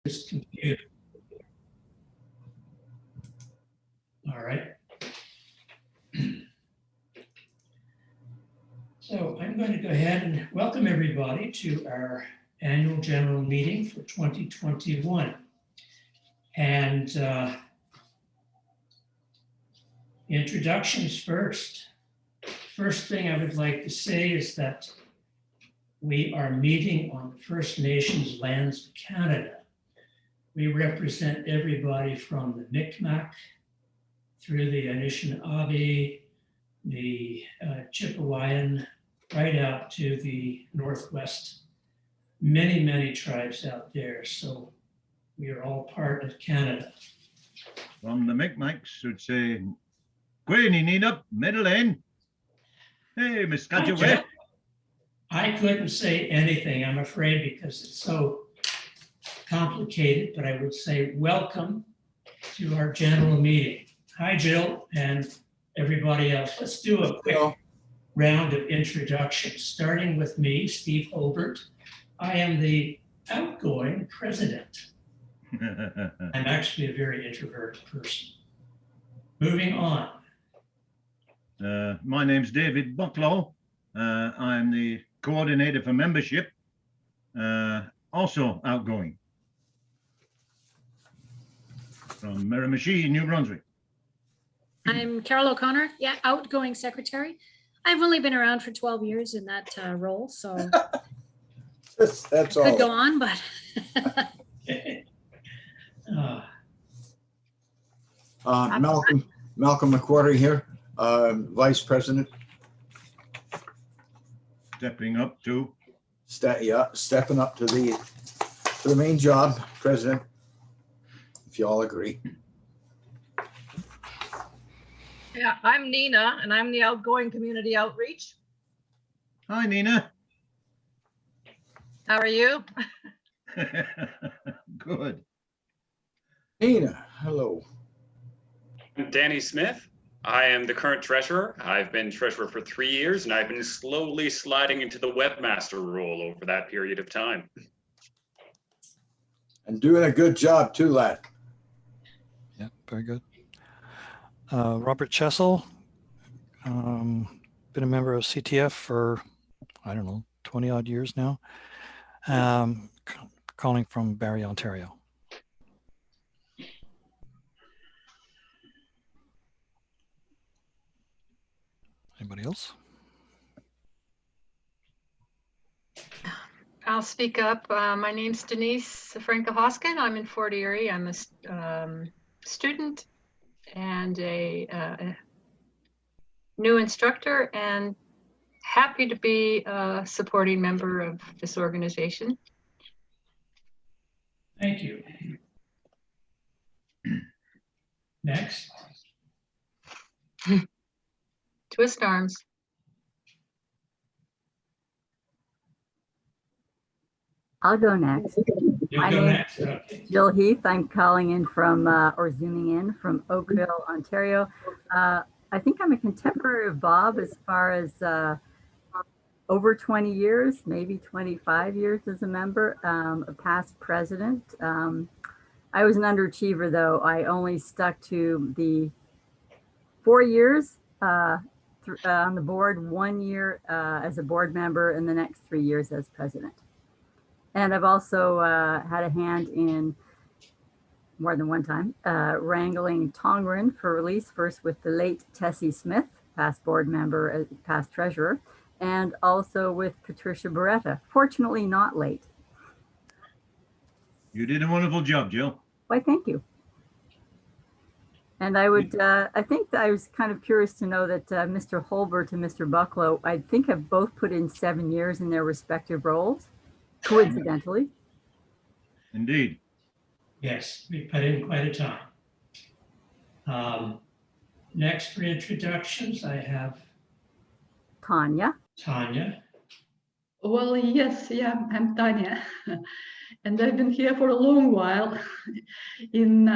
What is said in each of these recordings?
this computer. All right. So I'm going to go ahead and welcome everybody to our annual general meeting for 2021. And introductions first. First thing I would like to say is that we are meeting on First Nations lands of Canada. We represent everybody from the Micmac through the Anishinaabe, the Chipewyan, right out to the Northwest. Many, many tribes out there. So we are all part of Canada. From the Micmacs would say, Gweini Nina, middle in. Hey, Miss Scatchaway. I couldn't say anything, I'm afraid, because it's so complicated, but I would say welcome to our general meeting. Hi, Jill, and everybody else. Let's do a quick round of introductions, starting with me, Steve Holbert. I am the outgoing president. I'm actually a very introverted person. Moving on. My name's David Bucklow. I'm the coordinator for membership, also outgoing. From Miramichi, New Brunswick. I'm Carol O'Connor, outgoing secretary. I've only been around for 12 years in that role, so that's all. could go on, but Okay. Malcolm McQuarrie here, vice president. Stepping up to. Stepping up to the main job, president, if you all agree. Yeah, I'm Nina, and I'm the outgoing community outreach. Hi, Nina. How are you? Good. Nina, hello. I'm Danny Smith. I am the current treasurer. I've been treasurer for 3 years, and I've been slowly sliding into the webmaster role over that period of time. And doing a good job too, lad. Yeah, very good. Robert Chessel, been a member of CTF for, I don't know, 20 odd years now. Calling from Barrie, Ontario. Anybody else? I'll speak up. My name's Denise Franka-Hoskin. I'm in Fort Erie. I'm a student and a new instructor, and happy to be a supporting member of this organization. Thank you. Next. Twist arms. I'll go next. You'll My go name- next. Okay. Jill Heath. I'm calling in from, or zooming in from Oakville, Ontario. I think I'm a contemporary of Bob as far as over 20 years, maybe 25 years as a member, a past president. I was an underachiever, though. I only stuck to the 4 years on the board, 1 year as a board member, and the next 3 years as president. And I've also had a hand in more than one time wrangling Tongeren for release, first with the late Tessie Smith, past board member, past treasurer, and also with Patricia Beretta, fortunately not late. You did a wonderful job, Jill. Why, thank you. And I would, I think that I was kind of curious to know that Mr. Holbert and Mr. Bucklow, I think have both put in 7 years in their respective roles, coincidentally. Indeed. Yes, we put in quite a time. Next for introductions, I have Tanya. Tanya. Well, yes, yeah, I'm Tanya, and I've been here for a long while in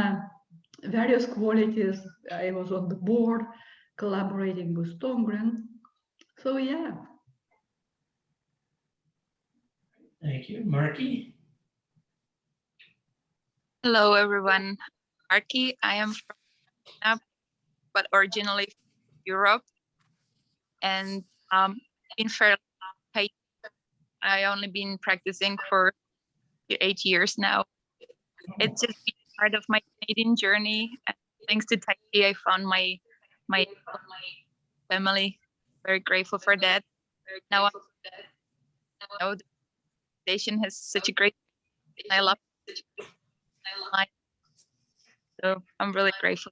various qualities. I was on the board, collaborating with Tongren. So yeah. Thank you. Marky. Hello, everyone. Arki, I am from China, but originally from Europe. And in fairly, I only been practicing for 8 years now. It's just been part of my Canadian journey. And thanks to Tai Chi, I found my family. Very grateful for that. Now the station has such a great. I love it. So I'm really grateful.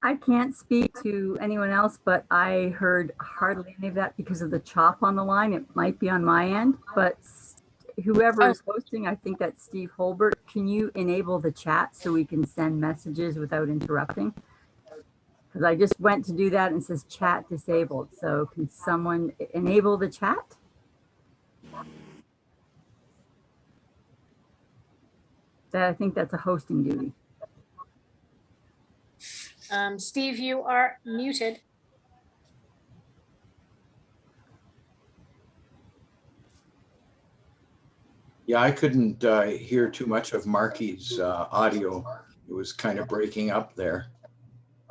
I can't speak to anyone else, but I heard hardly any of that because of the chop on the line. It might be on my end, but whoever is hosting, I think that's Steve Holbert. Can you enable the chat so we can send messages without interrupting? Because I just went to do that and it says chat disabled. So can someone enable the chat? I think that's a hosting duty. Steve, you are muted. Yeah, I couldn't hear too much of Marky's audio. It was kind of breaking up there.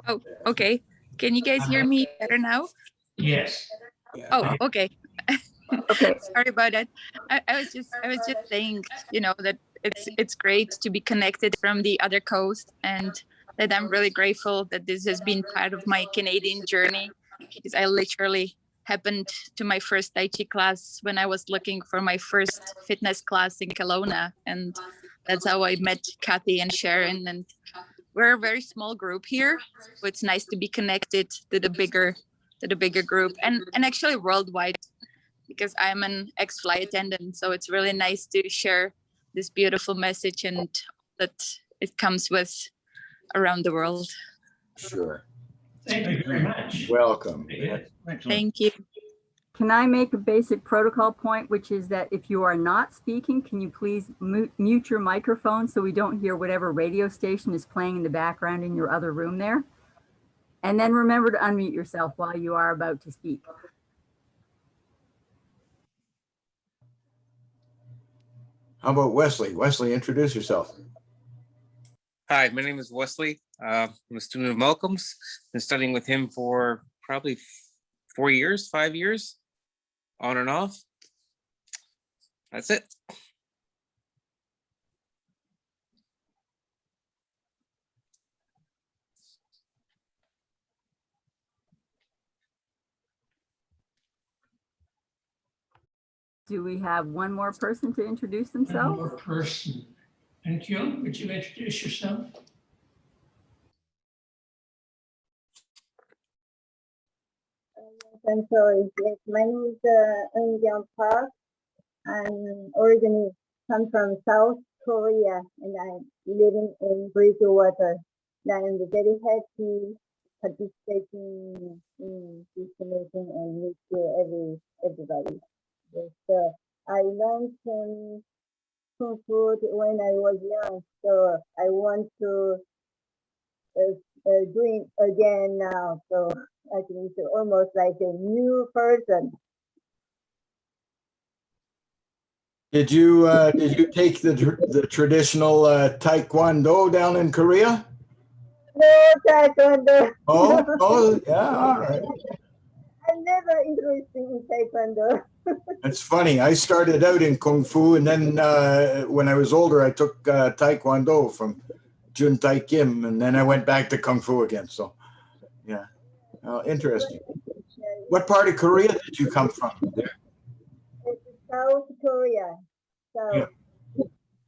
Oh, okay. Can you guys hear me better now? Yes. Yeah. Oh, okay. Okay. Sorry about that. I was just saying, that it's great to be connected from the other coast, and that I'm really grateful that this has been part of my Canadian journey, because I literally happened to my first Tai Chi class when I was looking for my first fitness class in Kelowna, and that's how I met Kathy and Sharon. And we're a very small group here, so it's nice to be connected to the bigger group, and actually worldwide, because I'm an ex-flight attendant. So it's really nice to share this beautiful message and that it comes with around the world. Sure. Thank you very much. Welcome. Excellent. Thank you. Can I make a basic protocol point, which is that if you are not speaking, can you please mute your microphone so we don't hear whatever radio station is playing in the background in your other room there? And then remember to unmute yourself while you are about to speak. How about Wesley? Wesley, introduce yourself. Hi, my name is Wesley. I'm a student of Malcolm's. Been studying with him for probably 5 years, on and off. That's it. Do we have one more person to introduce One themselves? more person. And Kyung, would you introduce yourself? I'm sorry. Yes, my name is Eun Kyung Park. I'm originally come from South Korea and I'm living in Bridgewater. I'm very happy participating in this meeting and meet everybody. Yes, I learned Kung Fu when I was young, so I want to do it again now. So I think it's almost like a new person. Did you take the traditional Taekwondo down in Korea? No Taekwondo. Oh, yeah, all right. I'm never interested in Taekwondo. It's funny. I started out in Kung Fu, and then when I was older, I took Taekwondo from Jun Tai Kim, and then I went back to Kung Fu again. So, yeah, interesting. What part of Korea did you come from? There? It's South Korea. So Yeah.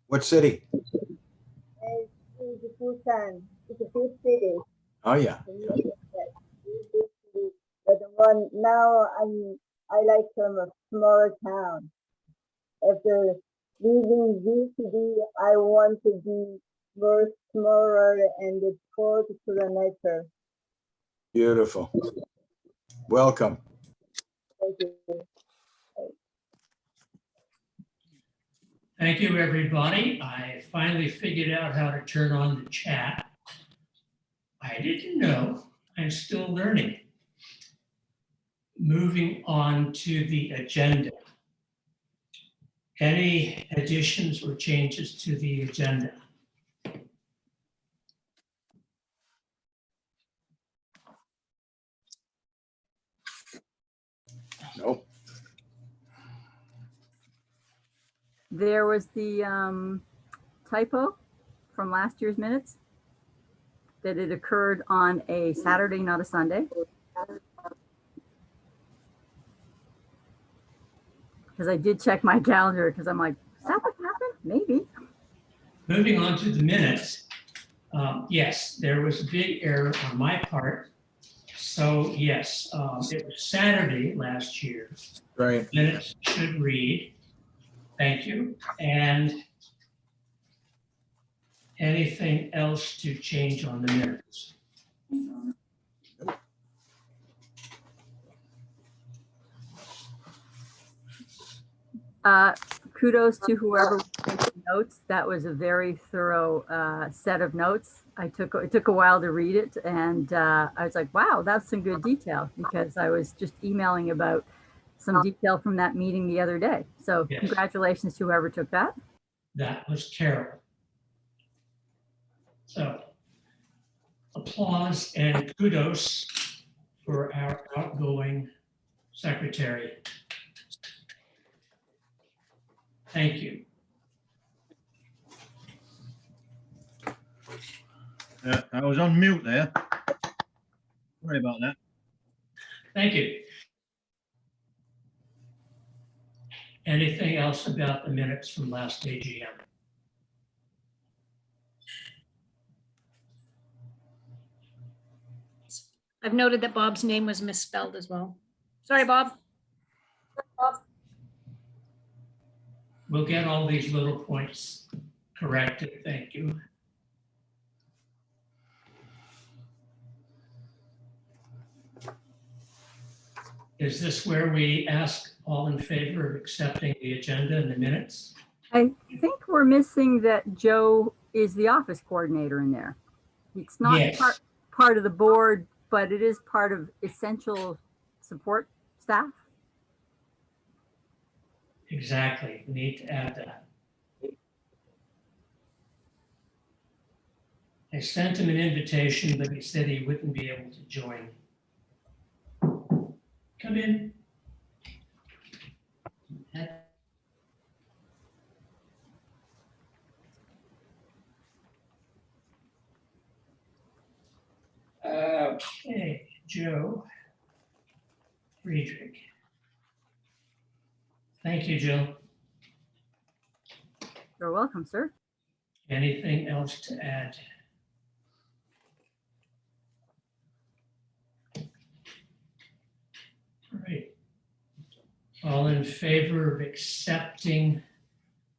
What city? it's Busan. It's a big city. Oh, yeah. But the one now I like from a smaller town. After leaving this city, I want to be more smaller and close to the nature. Beautiful. Welcome. Thank you. Thank you, everybody. I finally figured out how to turn on the chat. I didn't know. I'm still learning. Moving on to the agenda. Any additions or changes to the agenda? No. There was the typo from last year's minutes that it occurred on a Saturday, not a Sunday. Because I did check my calendar because I'm like, is that what happened? Maybe. Moving on to the minutes. Yes, there was a big error on my part. So yes, it was Saturday last year. Right. Minutes should read, thank you. And anything else to change on the minutes? Kudos to whoever was taking notes. That was a very thorough set of notes. It took a while to read it, and I was like, wow, that's some good detail, because I was just emailing about some detail from that meeting the other day. So Yes. Congratulations to whoever took that. That was Carol. So applause and kudos for our outgoing secretary. Thank you. I was on mute there. Sorry about that. Thank you. Anything else about the minutes from last AGM? I've noted that Bob's name was misspelled as well. Sorry, Bob. We'll get all these little points corrected. Thank you. Is this where we ask all in favor of accepting the agenda and the minutes? I think we're missing that Joe is the office coordinator in there. It's not Yes. part of the board, but it is part of essential support staff. Exactly. We need to add that. I sent him an invitation, but he said he wouldn't be able to join. Come in. Okay, Joe Friedrich. Thank you, Jill. You're welcome, sir. Anything else to add? All right. All in favor of accepting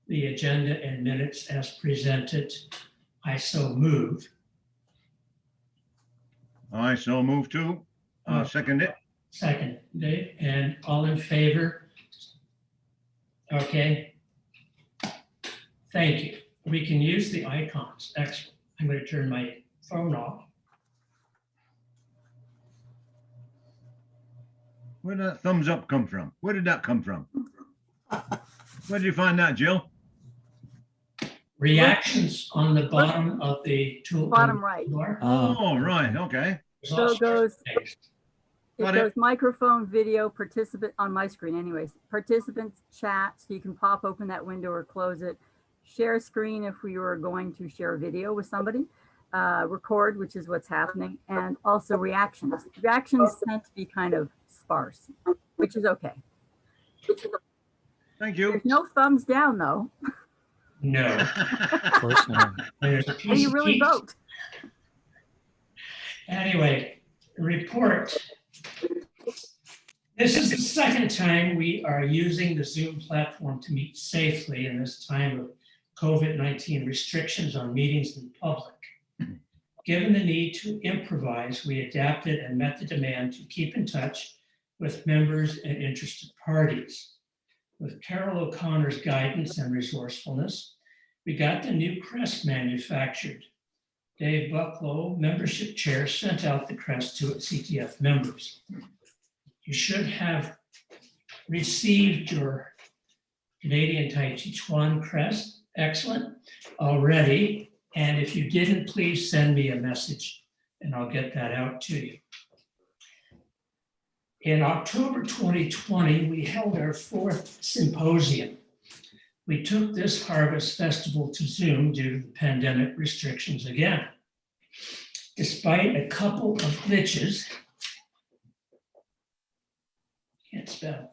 the agenda and minutes as presented? I so move. I so move too. Second it. Second, Dave, and all in favor? Okay. Thank you. We can use the icons. Excellent. I'm going to turn my phone off. Where did that thumbs up come from? Where did that come from? Where did you find that, Jill? Reactions on the bottom of the tool. Bottom right. bar. Oh, right, okay. There's So all it goes, sorts of things. it Got it. goes microphone, video, participant on my screen anyways. Participants chat, so you can pop open that window or close it. Share screen if we were going to share a video with somebody. Record, which is what's happening, and also reactions. Reactions tend to be kind of sparse, which is okay. Thank you. There's no thumbs down though. No. Of course not. There's a How do piece you of really heat. vote? Anyway, report. This is the second time we are using the Zoom platform to meet safely in this time of COVID-19 restrictions on meetings in public. Given the need to improvise, we adapted and met the demand to keep in touch with members and interested parties. With Carol O'Connor's guidance and resourcefulness, we got the new crest manufactured. Dave Bucklow, membership chair, sent out the crest to CTF members. You should have received your Canadian Tai Chi Chuan crest, excellent already. And if you didn't, please send me a message and I'll get that out to you. In October 2020, we held our 4th symposium. We took this Harvest Festival to Zoom due to the pandemic restrictions again. Despite a couple of glitches, can't spell,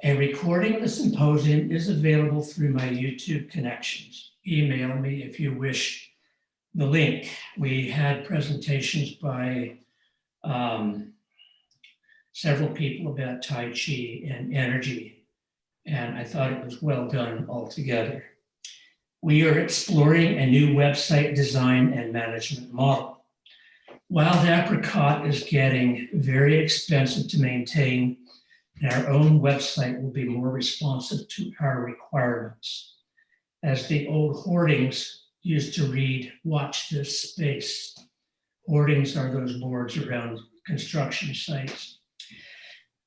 a recording of the symposium is available through my YouTube connections. Email me if you wish the link. We had presentations by several people about Tai Chi and energy, and I thought it was well done altogether. We are exploring a new website design and management model. Wild Apricot is getting very expensive to maintain, and our own website will be more responsive to our requirements. As the old hoardings used to read, "Watch this space." Hoardings are those boards around construction sites.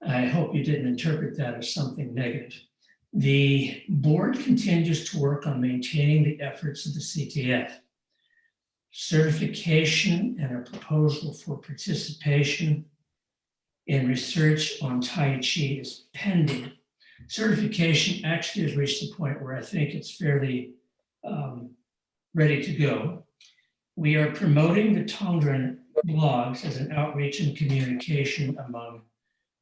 I hope you didn't interpret that as something negative. The board continues to work on maintaining the efforts of the CTF. Certification and a proposal for participation in research on Tai Chi is pending. Certification actually has reached the point where I think it's fairly ready to go. We are promoting the Tongren blogs as an outreach and communication among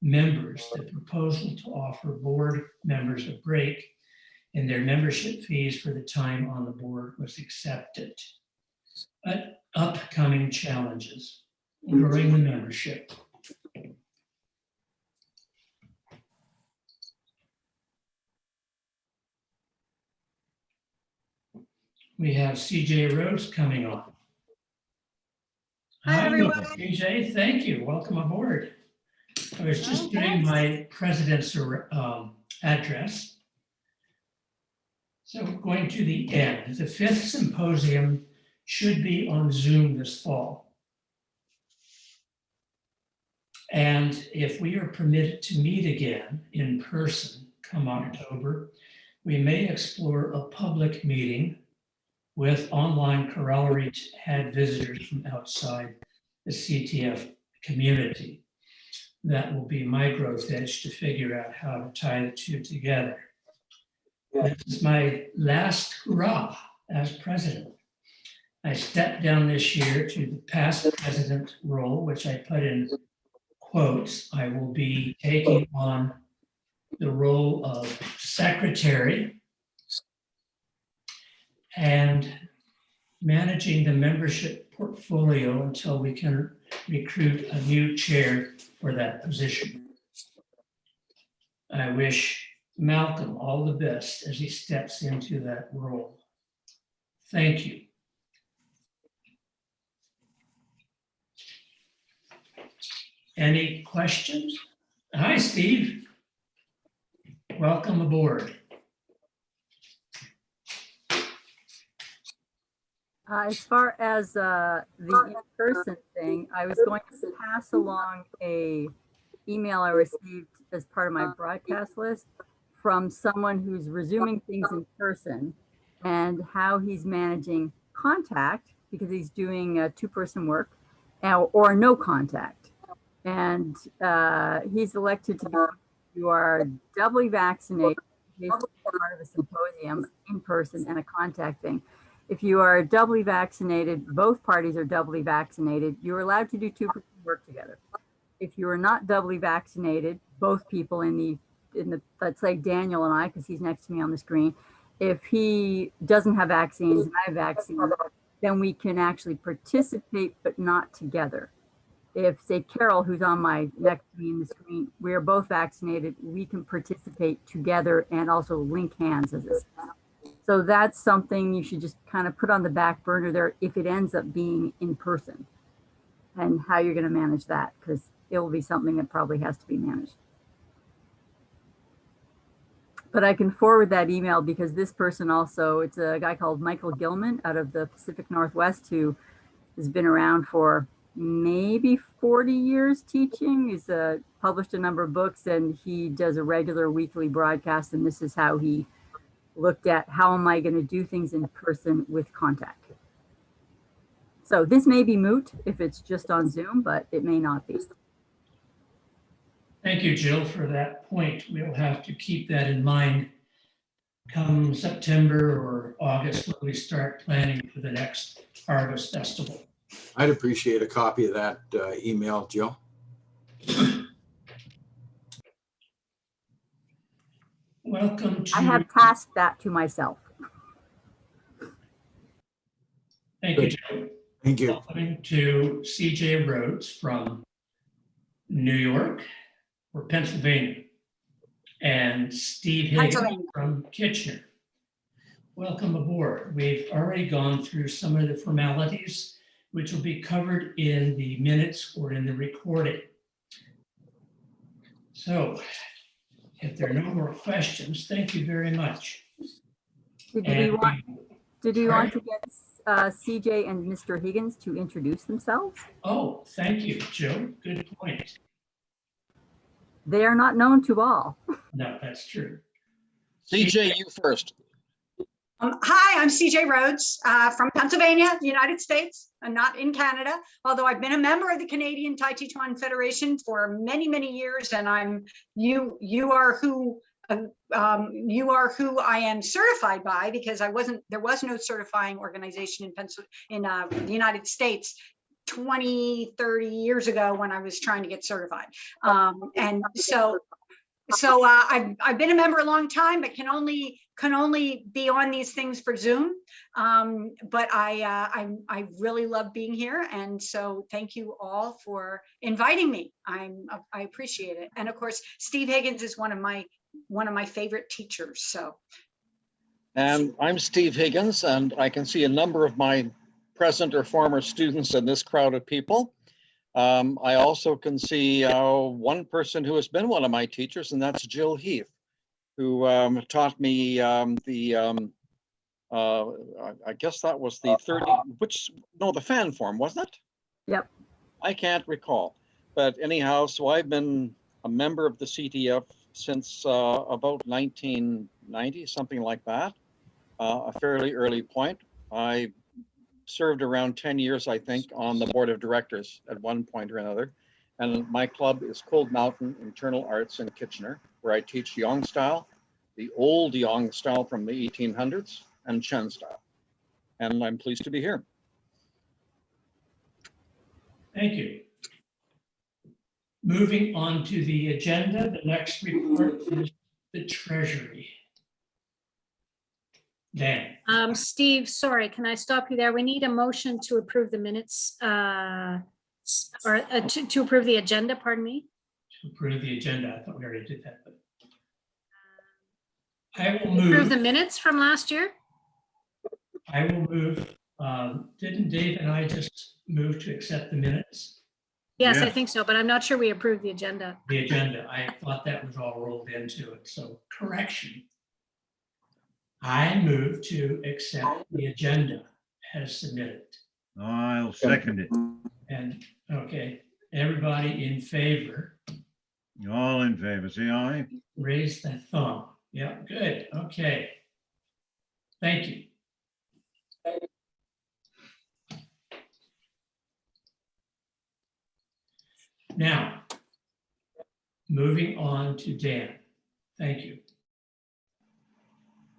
members. The proposal to offer board members a break in their membership fees for the time on the board was accepted. But upcoming challenges, growing the membership. We have CJ Rhodes coming on. Hi, everyone. CJ, thank you. Welcome aboard. I was just doing my president's address. So going to the end, the 5th symposium should be on Zoom this fall. And if we are permitted to meet again in person come October, we may explore a public meeting with online corollary to add visitors from outside the CTF community. That will be my growth edge to figure out how to tie the two together. This is my last hurrah as president. I stepped down this year to the past president role, which I put in quotes. I will be taking on the role of secretary and managing the membership portfolio until we can recruit a new chair for that position. I wish Malcolm all the best as he steps into that role. Thank you. Any questions? Hi, Steve. Welcome aboard. As far as the in-person thing, I was going to pass along a email I received as part of my broadcast list from someone who's resuming things in person and how he's managing contact because he's doing two-person work or no contact. And he's elected to be, you are doubly vaccinated, basically part of a symposium in person and a contact thing. If you are doubly vaccinated, both parties are doubly vaccinated, you're allowed to do two-person work together. If you are not doubly vaccinated, both people in the let's say Daniel and I, because he's next to me on the screen, if he doesn't have vaccines and I have vaccines, then we can actually participate, but not together. If, say, Carol, who's on my next to me in the screen, we are both vaccinated, we can participate together and also link hands as this. So that's something you should just kind of put on the back burner there if it ends up being in person and how you're going to manage that, because it will be something that probably has to be managed. But I can forward that email because this person also, it's a guy called Michael Gilman out of the Pacific Northwest who has been around for, maybe 40 years teaching. He's published a number of books, and he does a regular weekly broadcast. And this is how he looked at how am I going to do things in person with contact. So this may be moot if it's just on Zoom, but it may not be. Thank you, Jill, for that point. We'll have to keep that in mind come September or August when we start planning for the next Harvest Festival. I'd appreciate a copy of that email, Jill. Welcome to. I have tasked that to myself. Thank you, Jill. Thank you. Welcome to CJ Rhodes from New York or Pennsylvania, and Steve Higgins from Kitchener. Welcome aboard. We've already gone through some of the formalities, which will be covered in the minutes or in the recording. So if there are no more questions, thank you very much. Did we want to get CJ and Mr. Higgins to introduce themselves? Oh, thank you, Joe. Good point. They are not known to all. No, that's true. CJ, you first. Hi, I'm CJ Rhodes from Pennsylvania, United States. I'm not in Canada, although I've been a member of the Canadian Tai Chi Chuan Federation for many, many years, and you are who I am certified by, because there was no certifying organization in the United States 20, 30 years ago when I was trying to get certified. And so I've been a member a long time, but can only be on these things for Zoom. But I really love being here, and so thank you all for inviting me. I appreciate it. And of course, Steve Higgins is one of my favorite teachers. So. And I'm Steve Higgins, and I can see a number of my present or former students in this crowd of people. I also can see one person who has been one of my teachers, and that's Jill Heath, who taught me the I guess that was the 30, the fan form, wasn't it? Yep. I can't recall. But anyhow, so I've been a member of the CTF since about 1990, something like that, a fairly early point. I served around 10 years, I think, on the board of directors at one point or another. And my club is Cold Mountain Internal Arts in Kitchener, where I teach Yang style, the old Yang style from the 1800s, and Chen style. And I'm pleased to be here. Thank you. Moving on to the agenda, the next report is the Treasury. Dan. Steve, sorry, can I stop you there? We need a motion to approve the minutes, or to approve the agenda, pardon me. To approve the agenda, I thought we already did that, but I will move. Approve the minutes from last year? I will move. Didn't Dave and I just move to accept the minutes? Yes, Yeah. I think so, but I'm not sure we approved the agenda. The agenda, I thought that was all rolled into it, so correction. I move to accept the agenda as submitted. I'll second it. And, okay, everybody in favor, All in favor, say aye. raise the thumb. Yeah, good, okay. Thank you. Now, moving on to Dan. Thank you.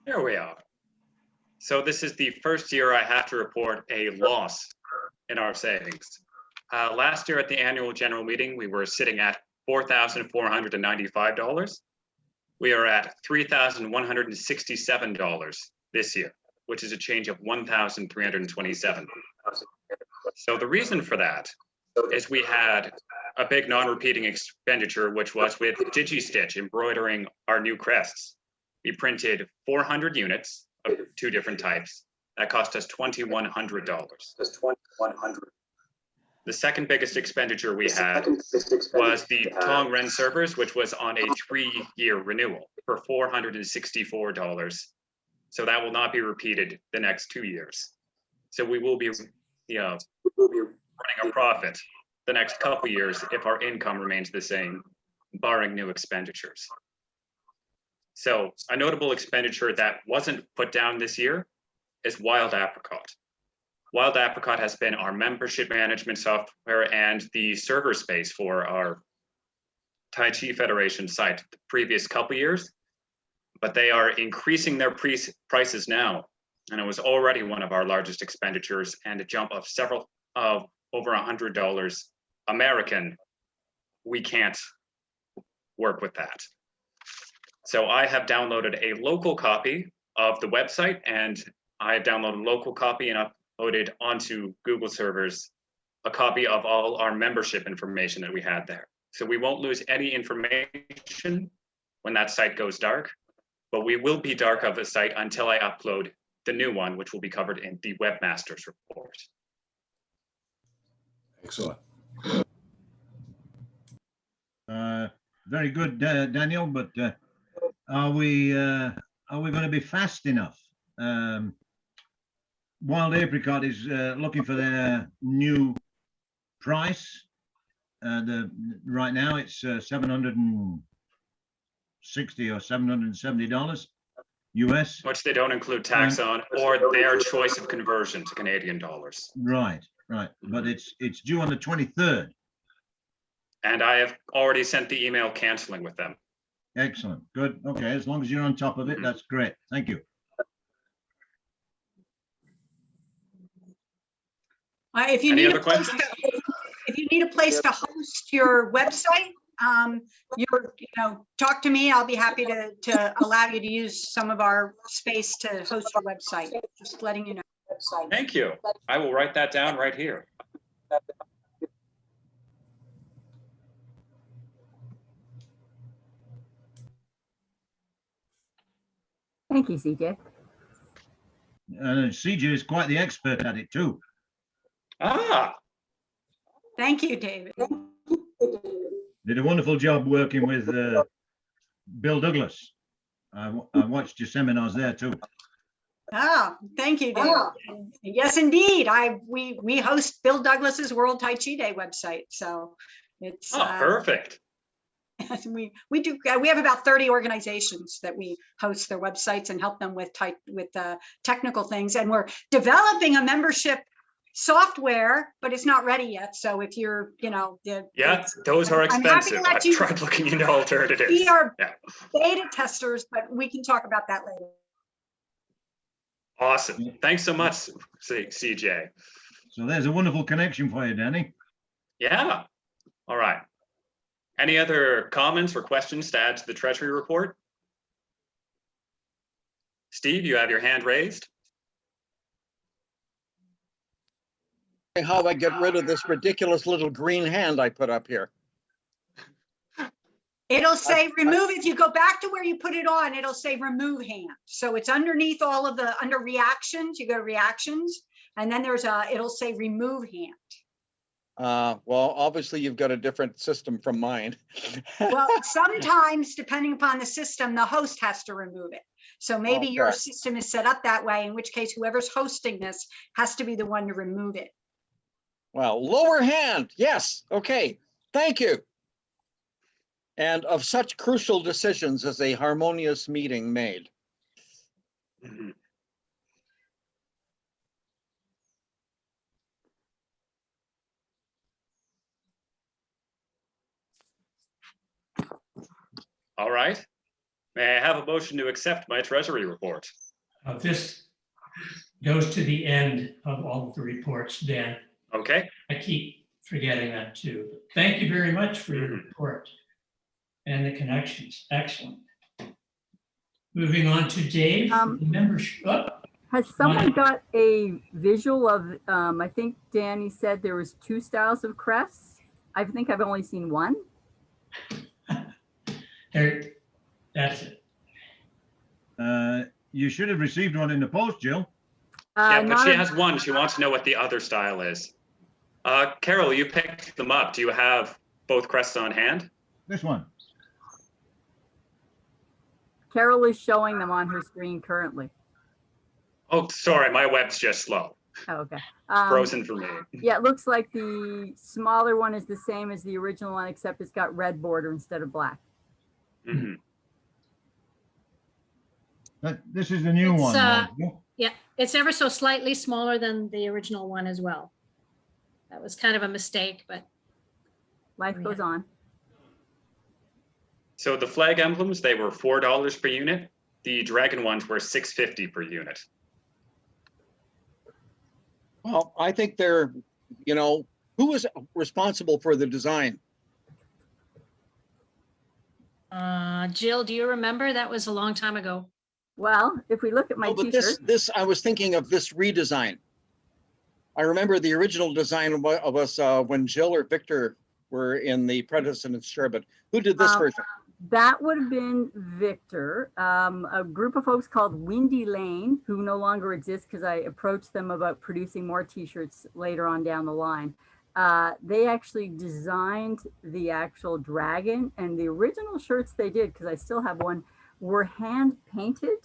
Here we are. So this is the first year I have to report a loss in our savings. Last year at the annual general meeting, we were sitting at $4,495. We are at $3,167 this year, which is a change of $1,327. So the reason for that is we had a big non-repeating expenditure, which was with DigiStitch embroidering our new crests. We printed 400 units of 2 different types. That cost us $2,100. The second biggest expenditure we had was the Tong Ren servers, which was on a 3-year renewal for $464. So that will not be repeated the next 2 years. So we will be running a profit the next couple of years if our income remains the same, barring new expenditures. So a notable expenditure that wasn't put down this year is Wild Apricot. Wild Apricot has been our membership management software and the server space for our Tai Chi Federation site the previous couple years, but they are increasing their prices now. And it was already one of our largest expenditures, and a jump of over $100 American. We can't work with that. So I have downloaded a local copy of the website, and I have downloaded a local copy and uploaded onto Google servers a copy of all our membership information that we had there. So we won't lose any information when that site goes dark, but we will be dark of the site until I upload the new one, which will be covered in the webmasters report. Excellent. Very good, Daniel, but are we going to be fast enough? Wild Apricot is looking for their new price. Right now it's $760 or $770 US. Which they don't include tax on, or their choice of conversion to Canadian dollars. Right. But it's due on the 23rd. And I have already sent the email canceling with them. Excellent. Good. Okay. As long as you're on top of it, that's great. Thank you. If you Any need other a place questions? if you need a place to host your website, talk to me. I'll be happy to allow you to use some of our space to host your website. Just letting you know. Thank you. I will write that down right here. Thank you, CJ. CJ is quite the expert at it too. Ah. Thank you, David. Did a wonderful job working with Bill Douglas. I watched your seminars there too. Oh, thank you, David. And yes, indeed. We host Bill Douglas's World Tai Chi Day website. So it's perfect. we have about 30 organizations that we host their websites and help them with technical things. And we're developing a membership software, but it's not ready yet. So if you're, those are expensive. I've you tried looking into alternatives. We are beta testers, but we can talk about that later. Awesome. Thanks so much, CJ. So there's a wonderful connection for you, Danny. Yeah. All right. Any other comments or questions to add to the Treasury report? Steve, you have your hand raised. How I get rid of this ridiculous little green hand I put up here. It'll say remove. If you go back to where you put it on, it'll say remove hand. So it's underneath all of under reactions. You go to reactions, and then it'll say remove hand. Well, obviously you've got a different system from mine. Well, sometimes depending upon the system, the host has to remove it. So maybe your system is set up that way, in which case whoever's hosting this has to be the one to remove it. Well, lower hand. Yes. Okay. Thank you. And of such crucial decisions as a harmonious meeting made. Mm-hmm. All right. May I have a motion to accept my Treasury report? This goes to the end of all of the reports, Dan. Okay. I keep forgetting that too. Thank you very much for your report and the connections. Excellent. Moving on to Dave, membership. Has someone got a visual of, I think Danny said there was 2 styles of crests. I think I've only seen one. That's it. You should have received one in the post, Jill. Yeah, but she has one. She wants to know what the other style is. Carol, you picked them up. Do you have both crests on hand? This one. Carol is showing them on her screen currently. Oh, sorry, my web's just slow. Oh, okay. Frozen for me. Yeah, it looks like the smaller one is the same as the original one, except it's got red border instead of black. Mhm. This is the new It's, one. Margot. Yeah, it's ever so slightly smaller than the original one as well. That was kind of a mistake, but Life we goes had- on. So the flag emblems, they were $4 per unit. The dragon ones were $6.50 per unit. Well, I think they're, you know, who was responsible for the design? Jill, do you remember? That was a long time ago. Well, if we look at my No, but t-shirt, this, I was thinking of this redesign. I remember the original design of us when Jill or Victor were in the President's chair, but who did this version? that would have been Victor. A group of folks called Windy Lane, who no longer exists because I approached them about producing more t-shirts later on down the line. They actually designed the actual dragon, and the original shirts they did, because I still have one, were hand painted,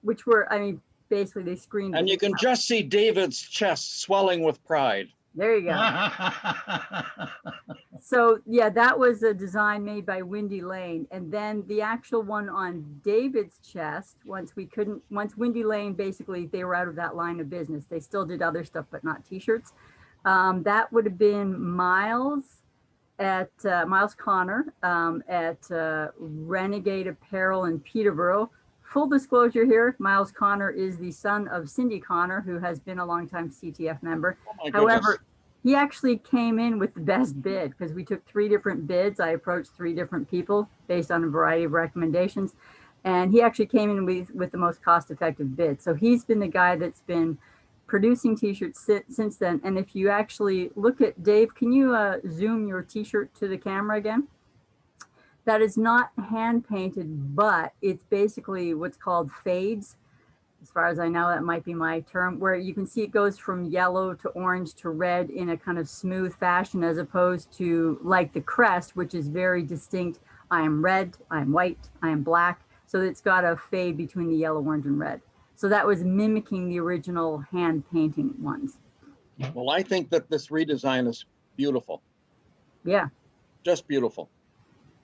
which were, I mean, basically they screened And it. you can just see David's chest swelling with pride. There you go. So yeah, that was a design made by Windy Lane. And then the actual one on David's chest, once Windy Lane, basically they were out of that line of business. They still did other stuff, but not t-shirts. That would have been Miles at Miles Connor at Renegade Apparel in Peterborough. Full disclosure here, Miles Connor is the son of Cindy Connor, who has been a longtime CTF member. Oh my However, goodness. he actually came in with the best bid because we took 3 different bids. I approached 3 different people based on a variety of recommendations. And he actually came in with the most cost-effective bid. So he's been the guy that's been producing t-shirts since then. And if you actually look at Dave, can you zoom your t-shirt to the camera again? That is not hand painted, but it's basically what's called fades. As far as I know, that might be my term, where you can see it goes from yellow to orange to red in a kind of smooth fashion, as opposed to like the crest, which is very distinct. I am red, I am white, I am black. So it's got a fade between the yellow, orange, and red. So that was mimicking the original hand painting ones. Well, I think that this redesign is beautiful. Yeah. Just beautiful.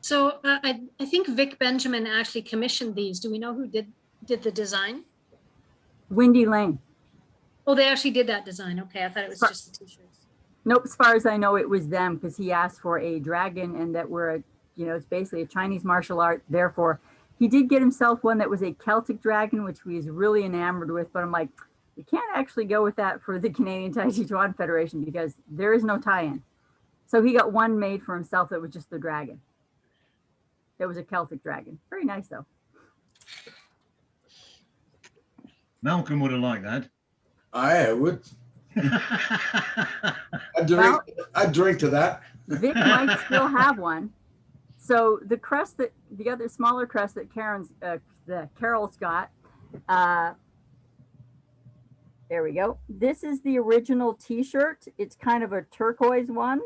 So I think Vic Benjamin actually commissioned these. Do we know who did the design? Windy Lane. Oh, they actually did that design. Okay, I thought it was just the t-shirts. Nope, as far as I know, it was them because he asked for a dragon, and that we're it's basically a Chinese martial art. Therefore, he did get himself one that was a Celtic dragon, which we was really enamored with. But I'm like, we can't actually go with that for the Canadian Tai Chi Chuan Federation because there is no tie-in. So he got one made for himself that was just the dragon. It was a Celtic dragon. Very nice though. Malcolm would have liked that. I would. I'd drink to that. Vic might still have one. So the crest the other smaller crest that Carol's got, there we go. This is the original t-shirt. It's kind of a turquoise one.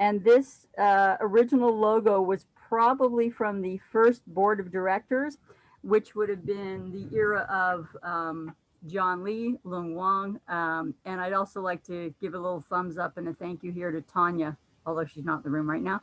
And this original logo was probably from the first board of directors, which would have been the era of John Lee, Lung Wang. And I'd also like to give a little thumbs up and a thank you here to Tanya, although she's not in the room right now,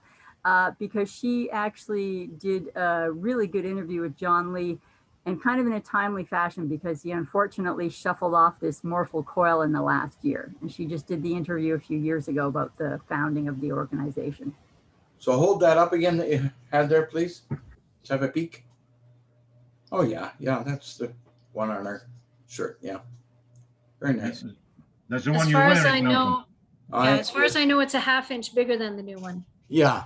because she actually did a really good interview with John Lee, and kind of in a timely fashion because he unfortunately shuffled off this Morphle Coil in the last year. And she just did the interview a few years ago about the founding of the organization. So hold that up again that you had there, please. Let's have a peek. Oh yeah, that's the one on our shirt. Yeah, very nice. That's the As one you're far as wearing, I know, Malcolm. yeah, as far as I know, it's a ½ inch bigger than the new one. Yeah.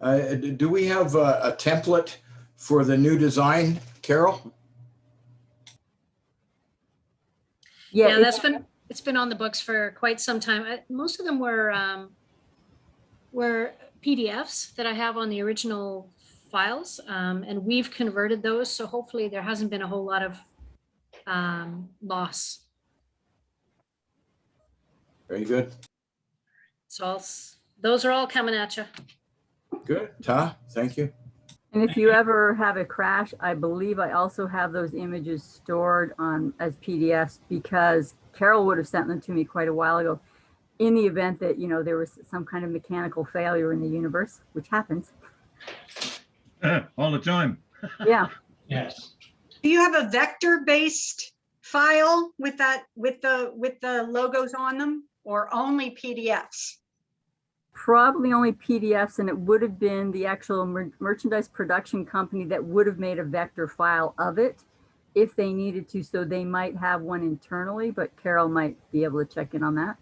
Do we have a template for the new design, Carol? Yeah, it's been on the books for quite some time. Most of them were PDFs that I have on the original files, and we've converted those. So hopefully there hasn't been a whole lot of loss. Very good. So those are all coming at you. Good. Ta, thank you. And if you ever have a crash, I believe I also have those images stored on as PDFs because Carol would have sent them to me quite a while ago in the event that, you know, there was some kind of mechanical failure in the universe, which happens. All the time. Yeah. Yes. Do you have a vector-based file with that, with the logos on them, or only PDFs? Probably only PDFs, and it would have been the actual merchandise production company that would have made a vector file of it if they needed to. So they might have one internally, but Carol might be able to check in on that.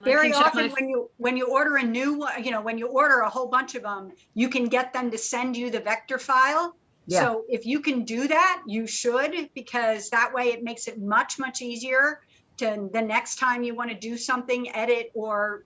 Very check often my- when you order a new one, you know, when you order a whole bunch of them, you can get them to send you the vector file. Yeah. So if you can do that, you should, because that way it makes it much, much easier to the next time you want to do something, edit or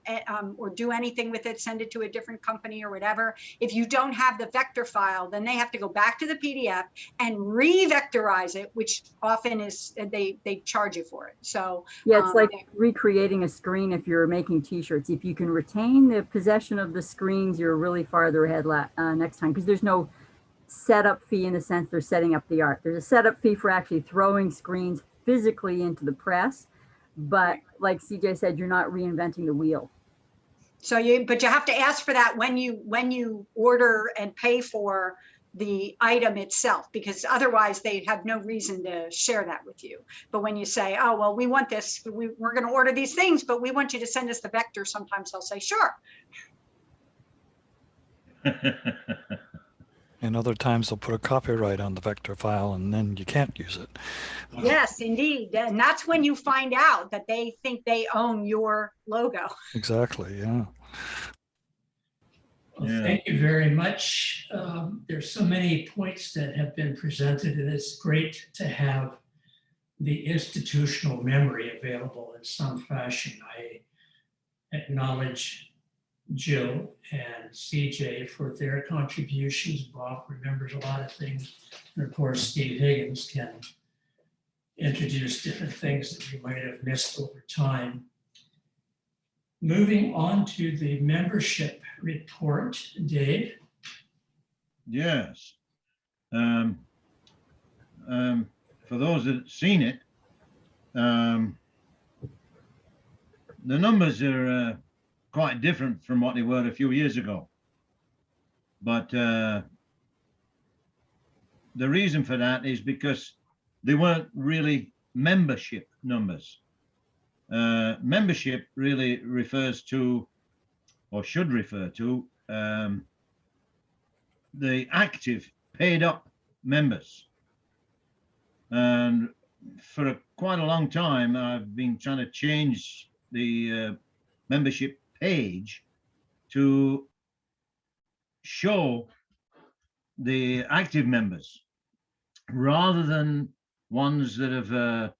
do anything with it, send it to a different company or whatever. If you don't have the vector file, then they have to go back to the PDF and re-vectorize it, which often is they charge you for it. So Yeah, it's like recreating a screen if you're making t-shirts. If you can retain the possession of the screens, you're really farther ahead next time, because there's no setup fee in the sense they're setting up the art. There's a setup fee for actually throwing screens physically into the press. But like CJ said, you're not reinventing the wheel. So but you have to ask for that when you order and pay for the item itself, because otherwise they have no reason to share that with you. But when you say, oh, well, we want this, we're going to order these things, but we want you to send us the vector, sometimes they'll say, sure. And other times they'll put a copyright on the vector file and then you can't use it. Yes, indeed. And that's when you find out that they think they own your logo. Exactly, yeah. Well, thank you very much. There's so many points that have been presented, and it's great to have the institutional memory available in some fashion. I acknowledge Jill and CJ for their contributions. Bob remembers a lot of things. And of course, Steve Higgins can introduce different things that you might have missed over time. Moving on to the membership report, Dave. Yes. For those that have seen it, the numbers are quite different from what they were a few years ago. But the reason for that is because they weren't really membership numbers. Membership really refers to, or should refer to, the active paid up members. And for quite a long time, I've been trying to change the membership page to show the active members rather than ones that have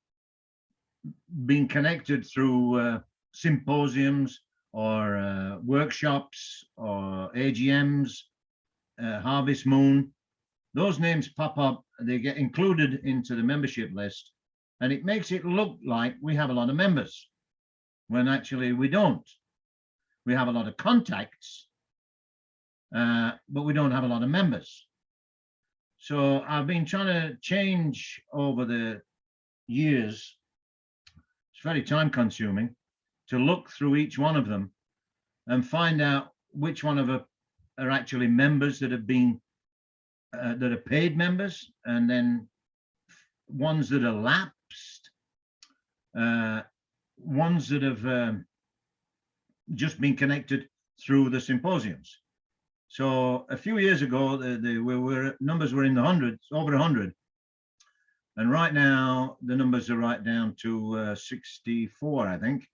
been connected through symposiums or workshops or AGMs, Harvest Moon. Those names pop up, they get included into the membership list, and it makes it look like we have a lot of members when actually we don't. We have a lot of contacts, but we don't have a lot of members. So I've been trying to change over the years. It's very time consuming to look through each one of them and find out which one of them are actually members that have been that are paid members, and then ones that are lapsed, ones that have just been connected through the symposiums. So a few years ago, the numbers were in the hundreds, over 100. And right now, the numbers are right down to 64, I think.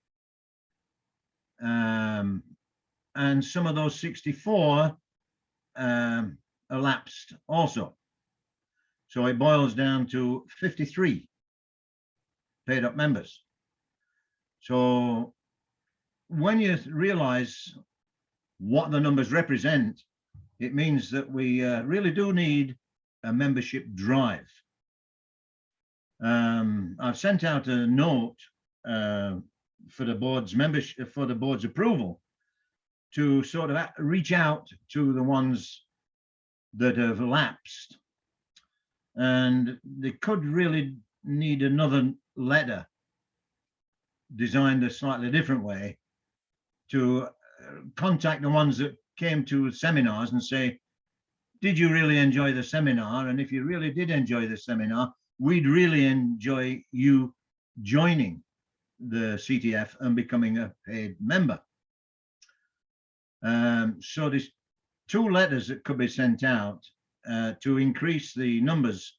And some of those 64 elapsed also. So it boils down to 53 paid up members. So when you realize what the numbers represent, it means that we really do need a membership drive. I've sent out a note for the board's membership, for the board's approval, to sort of reach out to the ones that have lapsed. And they could really need another letter designed a slightly different way to contact the ones that came to seminars and say, did you really enjoy the seminar? And if you really did enjoy the seminar, we'd really enjoy you joining the CTF and becoming a paid member. So there's 2 letters that could be sent out to increase the numbers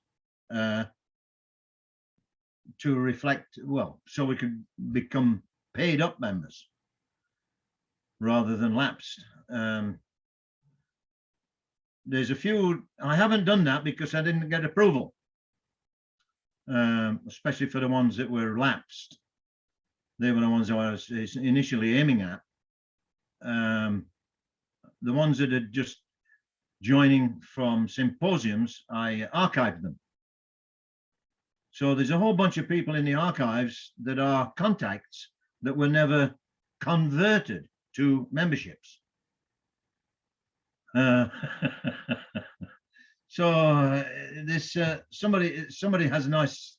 to reflect, well, so we could become paid up members rather than lapsed. There's a few, I haven't done that because I didn't get approval, especially for the ones that were lapsed. They were the ones I was initially aiming at. The ones that are just joining from symposiums, I archived them. So there's a whole bunch of people in the archives that are contacts that were never converted to memberships. So this somebody has a nice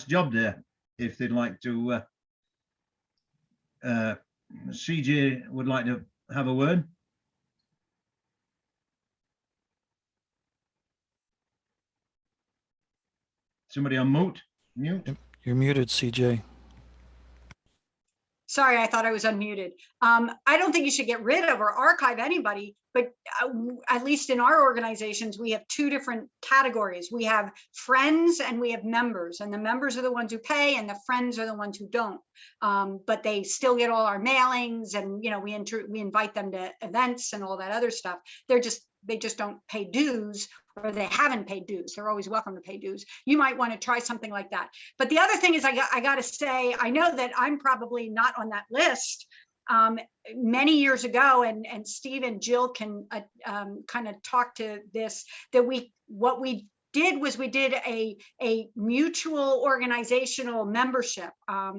job there if they'd like to. CJ would like to have a word. Somebody on mute. You're muted, CJ. Sorry, I thought I was unmuted. I don't think you should get rid of or archive anybody, but at least in our organizations, we have 2 different categories. We have friends and we have members, and the members are the ones who pay and the friends are the ones who don't. But they still get all our mailings, and we invite them to events and all that other stuff. They just don't pay dues, or they haven't paid dues. They're always welcome to pay dues. You might want to try something like that. But the other thing is, I got to say, I know that I'm probably not on that list. Many years ago, and Steve and Jill can kind of talk to this, that what we did was we did a mutual organizational membership. I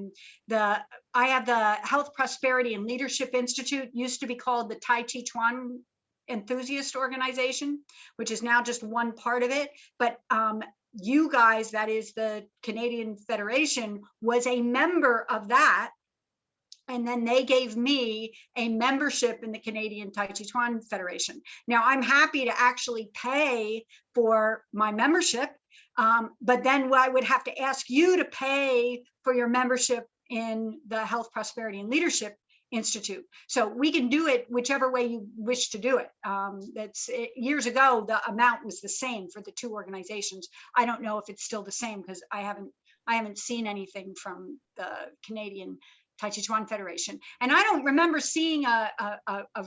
have the Health, Prosperity, and Leadership Institute, used to be called the Tai Chi Chuan Enthusiast Organization, which is now just one part of it. But you guys, that is the Canadian Federation, was a member of that. And then they gave me a membership in the Canadian Tai Chi Chuan Federation. Now I'm happy to actually pay for my membership, but then I would have to ask you to pay for your membership in the Health, Prosperity, and Leadership Institute. So we can do it whichever way you wish to do it. Years ago, the amount was the same for the 2 organizations. I don't know if it's still the same because I haven't seen anything from the Canadian Tai Chi Chuan Federation, and I don't remember seeing a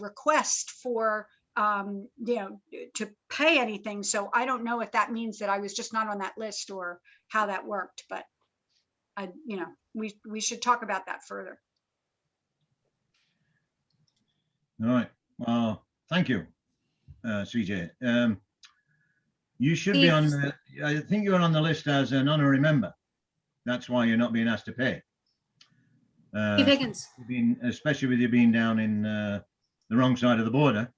request for to pay anything. So I don't know if that means that I was just not on that list or how that worked. But we should talk about that further. All right. Well, thank you, CJ. You should be on the, I think you're on the list as an honorary member. That's why you're not being asked to pay. Steve Higgins. Especially with you being down in the wrong side of the border.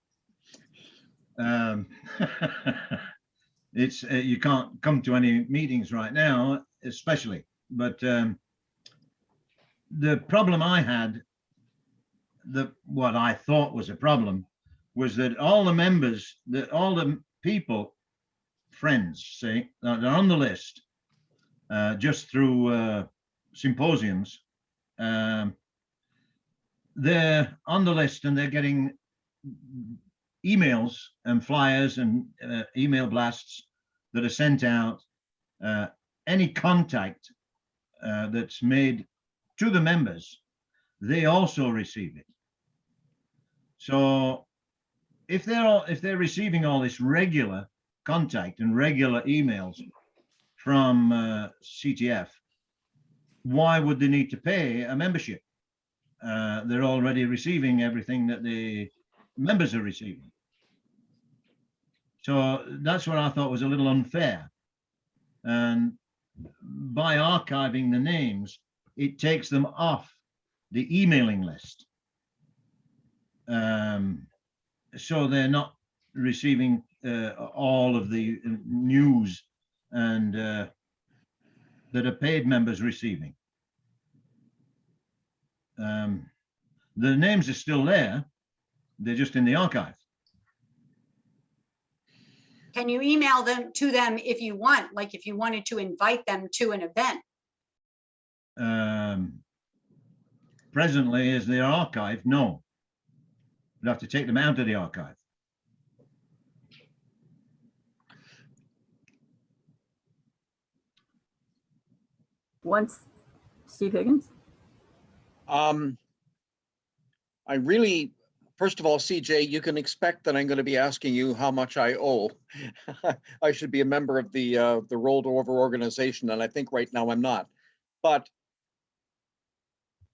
It's you can't come to any meetings right now, especially. But the problem I had, what I thought was a problem, was that all the members, all the people, friends, say, that are on the list, just through symposiums, they're on the list and they're getting emails and flyers and email blasts that are sent out. Any contact that's made to the members, they also receive it. So if they're receiving all this regular contact and regular emails from CTF, why would they need to pay a membership? They're already receiving everything that the members are receiving. So that's what I thought was a little unfair. And by archiving the names, it takes them off the emailing list. So they're not receiving all of the news and that are paid members receiving. The names are still there. They're just in the archive. Can you email them to them if you want, like if you wanted to invite them to an event? Presently, is the archive? No. We'd have to take them out of the archive. Once, Steve Higgins? I really, first of all, CJ, you can expect that I'm going to be asking you how much I owe. I should be a member of the rolled over organization, and I think right now I'm not. But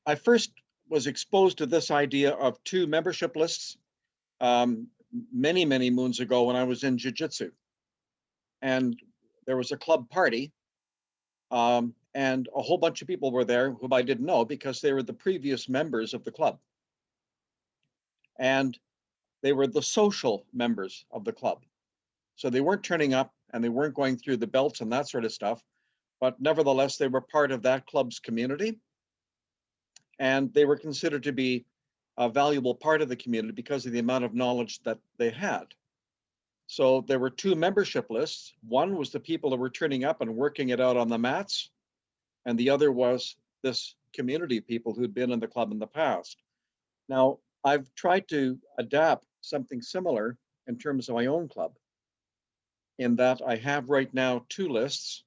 I first was exposed to this idea of 2 membership lists many, many moons ago when I was in jiu-jitsu. And there was a club party, and a whole bunch of people were there whom I didn't know because they were the previous members of the club. And they were the social members of the club. So they weren't turning up and they weren't going through the belts and that sort of stuff, but nevertheless, they were part of that club's community. And they were considered to be a valuable part of the community because of the amount of knowledge that they had. So there were 2 membership lists. One was the people that were turning up and working it out on the mats. And the other was this community of people who'd been in the club in the past. Now, I've tried to adapt something similar in terms of my own club, in that I have right now 2 lists.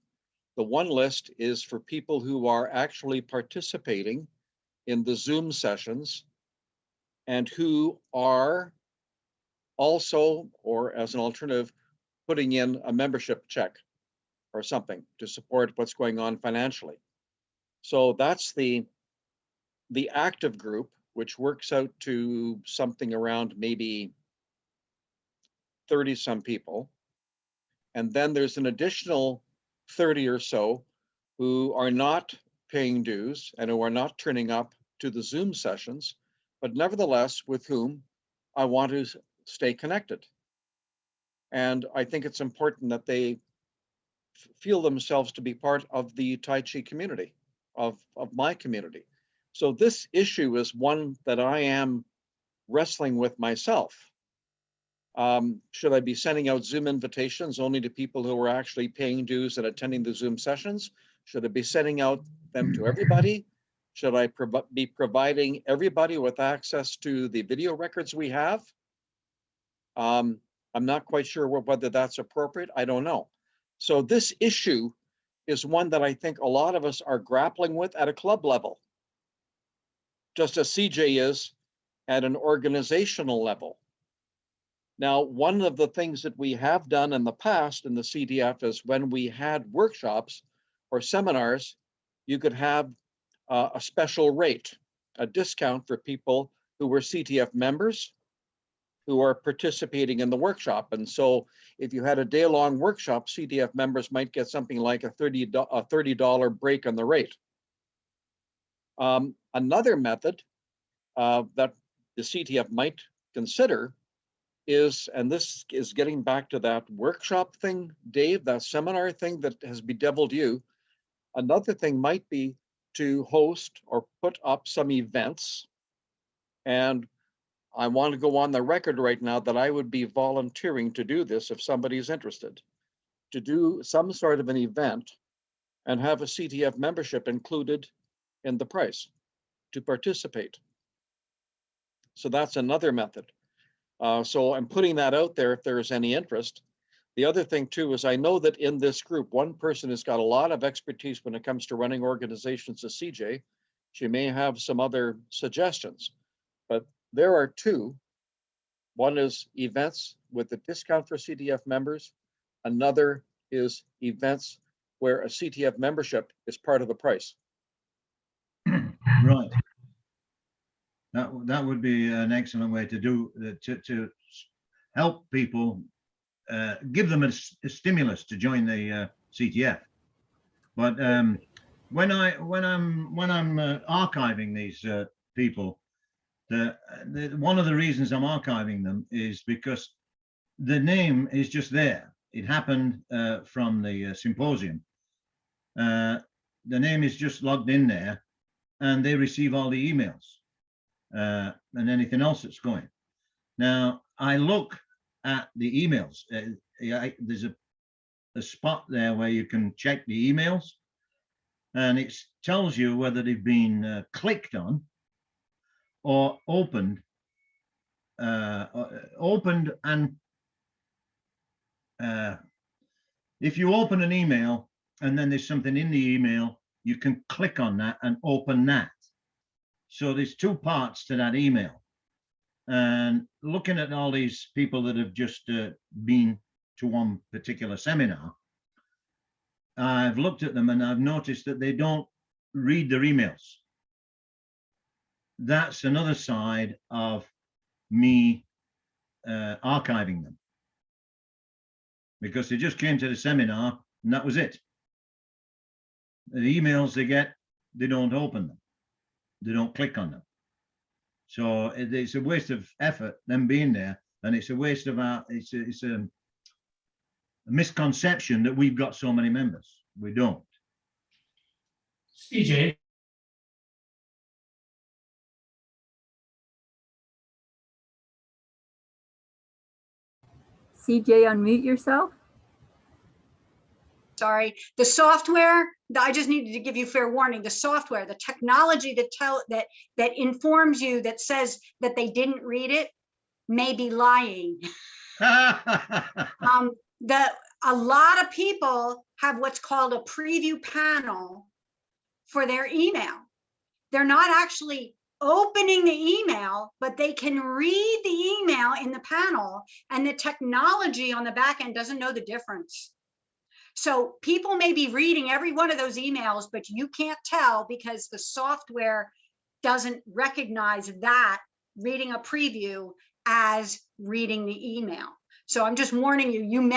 The one list is for people who are actually participating in the Zoom sessions and who are also, or as an alternative, putting in a membership check or something to support what's going on financially. So that's the active group, which works out to something around maybe 30 some people. And then there's an additional 30 or so who are not paying dues and who are not turning up to the Zoom sessions, but nevertheless with whom I want to stay connected. And I think it's important that they feel themselves to be part of the Tai Chi community, of my community. So this issue is one that I am wrestling with myself. Should I be sending out Zoom invitations only to people who are actually paying dues and attending the Zoom sessions? Should I be sending out them to everybody? Should I be providing everybody with access to the video records we have? I'm not quite sure whether that's appropriate. I don't know. So this issue is one that I think a lot of us are grappling with at a club level, just as CJ is at an organizational level. Now, one of the things that we have done in the past in the CTF is when we had workshops or seminars, you could have a special rate, a discount for people who were CTF members who are participating in the workshop. And so if you had a day-long workshop, CTF members might get something like a $30 break on the rate. Another method that the CTF might consider is, and this is getting back to that workshop thing, Dave, that seminar thing that has bedeviled you. Another thing might be to host or put up some events. And I want to go on the record right now that I would be volunteering to do this if somebody's interested, to do some sort of an event and have a CTF membership included in the price to participate. So that's another method. So I'm putting that out there if there's any interest. The other thing too is I know that in this group, one person has got a lot of expertise when it comes to running organizations as CJ. She may have some other suggestions, but there are 2. One is events with a discount for CTF members. Another is events where a CTF membership is part of the price. Right. That would be an excellent way to do to help people, give them a stimulus to join the CTF. But when I'm archiving these people, One of the reasons I'm archiving them is because the name is just there. It happened from the symposium. The name is just logged in there, and they receive all the emails and anything else that's going. Now, I look at the emails. There's a spot there where you can check the emails, and it tells you whether they've been clicked on or opened. And if you open an email and then there's something in the email, you can click on that and open that. So there's two parts to that email. And looking at all these people that have just been to one particular seminar, I've looked at them and I've noticed that they don't read their emails. That's another side of me archiving them, because they just came to the seminar and that was it. The emails they get, they don't open them. They don't click on them. So it's a waste of effort, them being there, and it's a waste of it's a misconception that we've got so many members. We don't. CJ. CJ, unmute yourself. Sorry, the software, I just needed to give you fair warning, the software, the technology that informs you, that says that they didn't read it, may be lying. A lot of people have what's called a preview panel for their email. They're not actually opening the email, but they can read the email in the panel, and the technology on the back end doesn't know the difference. So people may be reading every one of those emails, but you can't tell because the software doesn't recognize that reading a preview as reading the email. So I'm just warning you,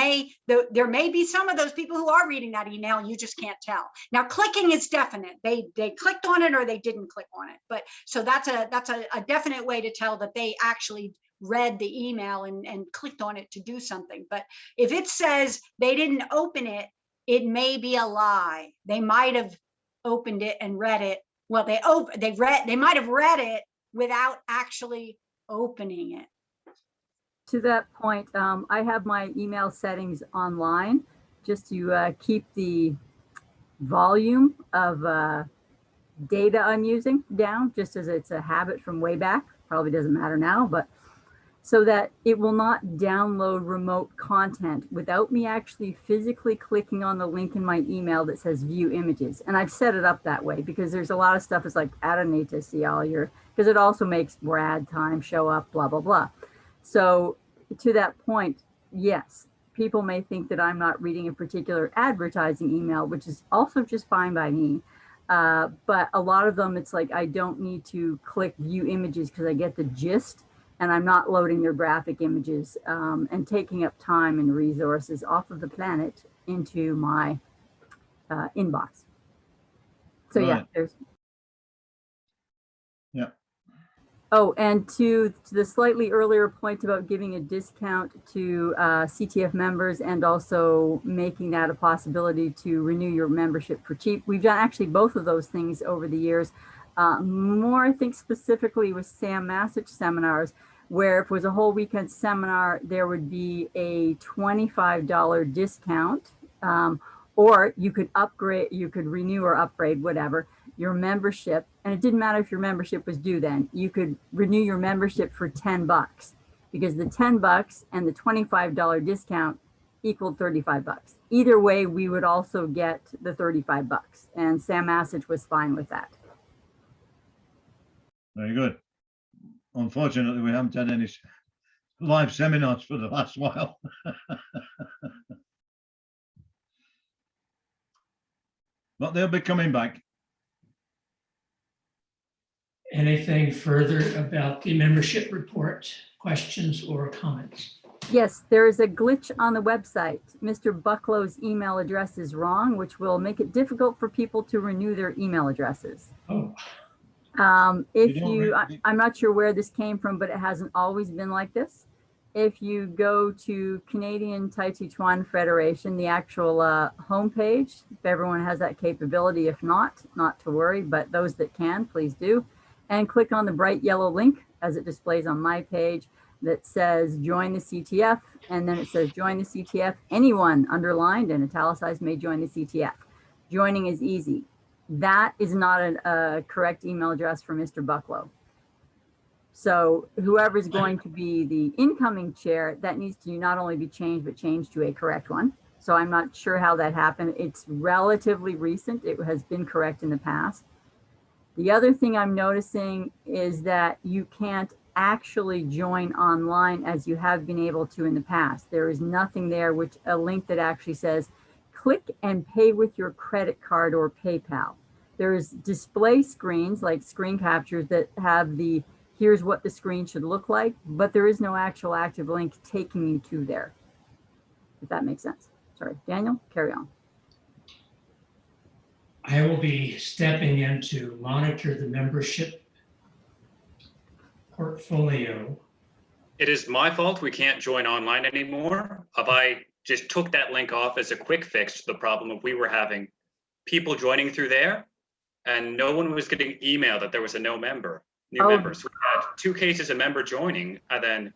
there may be some of those people who are reading that email, you just can't tell. Now, clicking is definite. They clicked on it or they didn't click on it. But so that's a definite way to tell that they actually read the email and clicked on it to do something. But if it says they didn't open it, it may be a lie. They might have opened it and read it. Well, they might have read it without actually opening it. To that point, I have my email settings online just to keep the volume of data I'm using down, just as it's a habit from way back. Probably doesn't matter now, but so that it will not download remote content without me actually physically clicking on the link in my email that says view images. And I've set it up that way because there's a lot of stuff. It's like, I don't need to see all your, because it also makes more ad time show up, blah, blah, blah. So to that point, yes, people may think that I'm not reading a particular advertising email, which is also just fine by me. But a lot of them, it's like, I don't need to click view images because I get the gist, and I'm not loading their graphic images and taking up time and resources off of the planet into my inbox. So yeah, there's. Yeah. Oh, and to the slightly earlier point about giving a discount to CTF members and also making that a possibility to renew your membership for cheap. We've done actually both of those things over the years. More, I think, specifically with Sam Masich seminars, where if it was a whole weekend seminar, there would be a $25 discount, or you could upgrade, you could renew or upgrade, whatever, your membership. And it didn't matter if your membership was due then. You could renew your membership for $10 because the $10 and the $25 discount equaled $35. Either way, we would also get the $35. And Sam Masich was fine with that. Very good. Unfortunately, we haven't had any live seminars for the last while. But they'll be coming back. Anything further about the membership report, questions or comments? Yes, there is a glitch on the website. Mr. Bucklow's email address is wrong, which will make it difficult for people to renew their email addresses. Oh. If You don't you, really- I'm not sure where this came from, but it hasn't always been like this. If you go to Canadian Tai Chi Chuan Federation, the actual homepage, if everyone has that capability, if not to worry, but those that can, please do. And click on the bright yellow link as it displays on my page that says join the CTF. And then it says join the CTF. Anyone underlined and italicized may join the CTF. Joining is easy. That is not a correct email address for Mr. Bucklow. So whoever's going to be the incoming chair, that needs to not only be changed, but changed to a correct one. So I'm not sure how that happened. It's relatively recent. It has been correct in the past. The other thing I'm noticing is that you can't actually join online as you have been able to in the past. There is nothing there, a link that actually says, click and pay with your credit card or PayPal. There's display screens like screen captures that have here's what the screen should look like, but there is no actual active link taking you to there, if that makes sense. Sorry, Daniel, carry on. I will be stepping in to monitor the membership portfolio. It is my fault we can't join online anymore. I just took that link off as a quick fix to the problem of we were having people joining through there and no one was getting email that there was a new member. We had 2 cases of member joining and then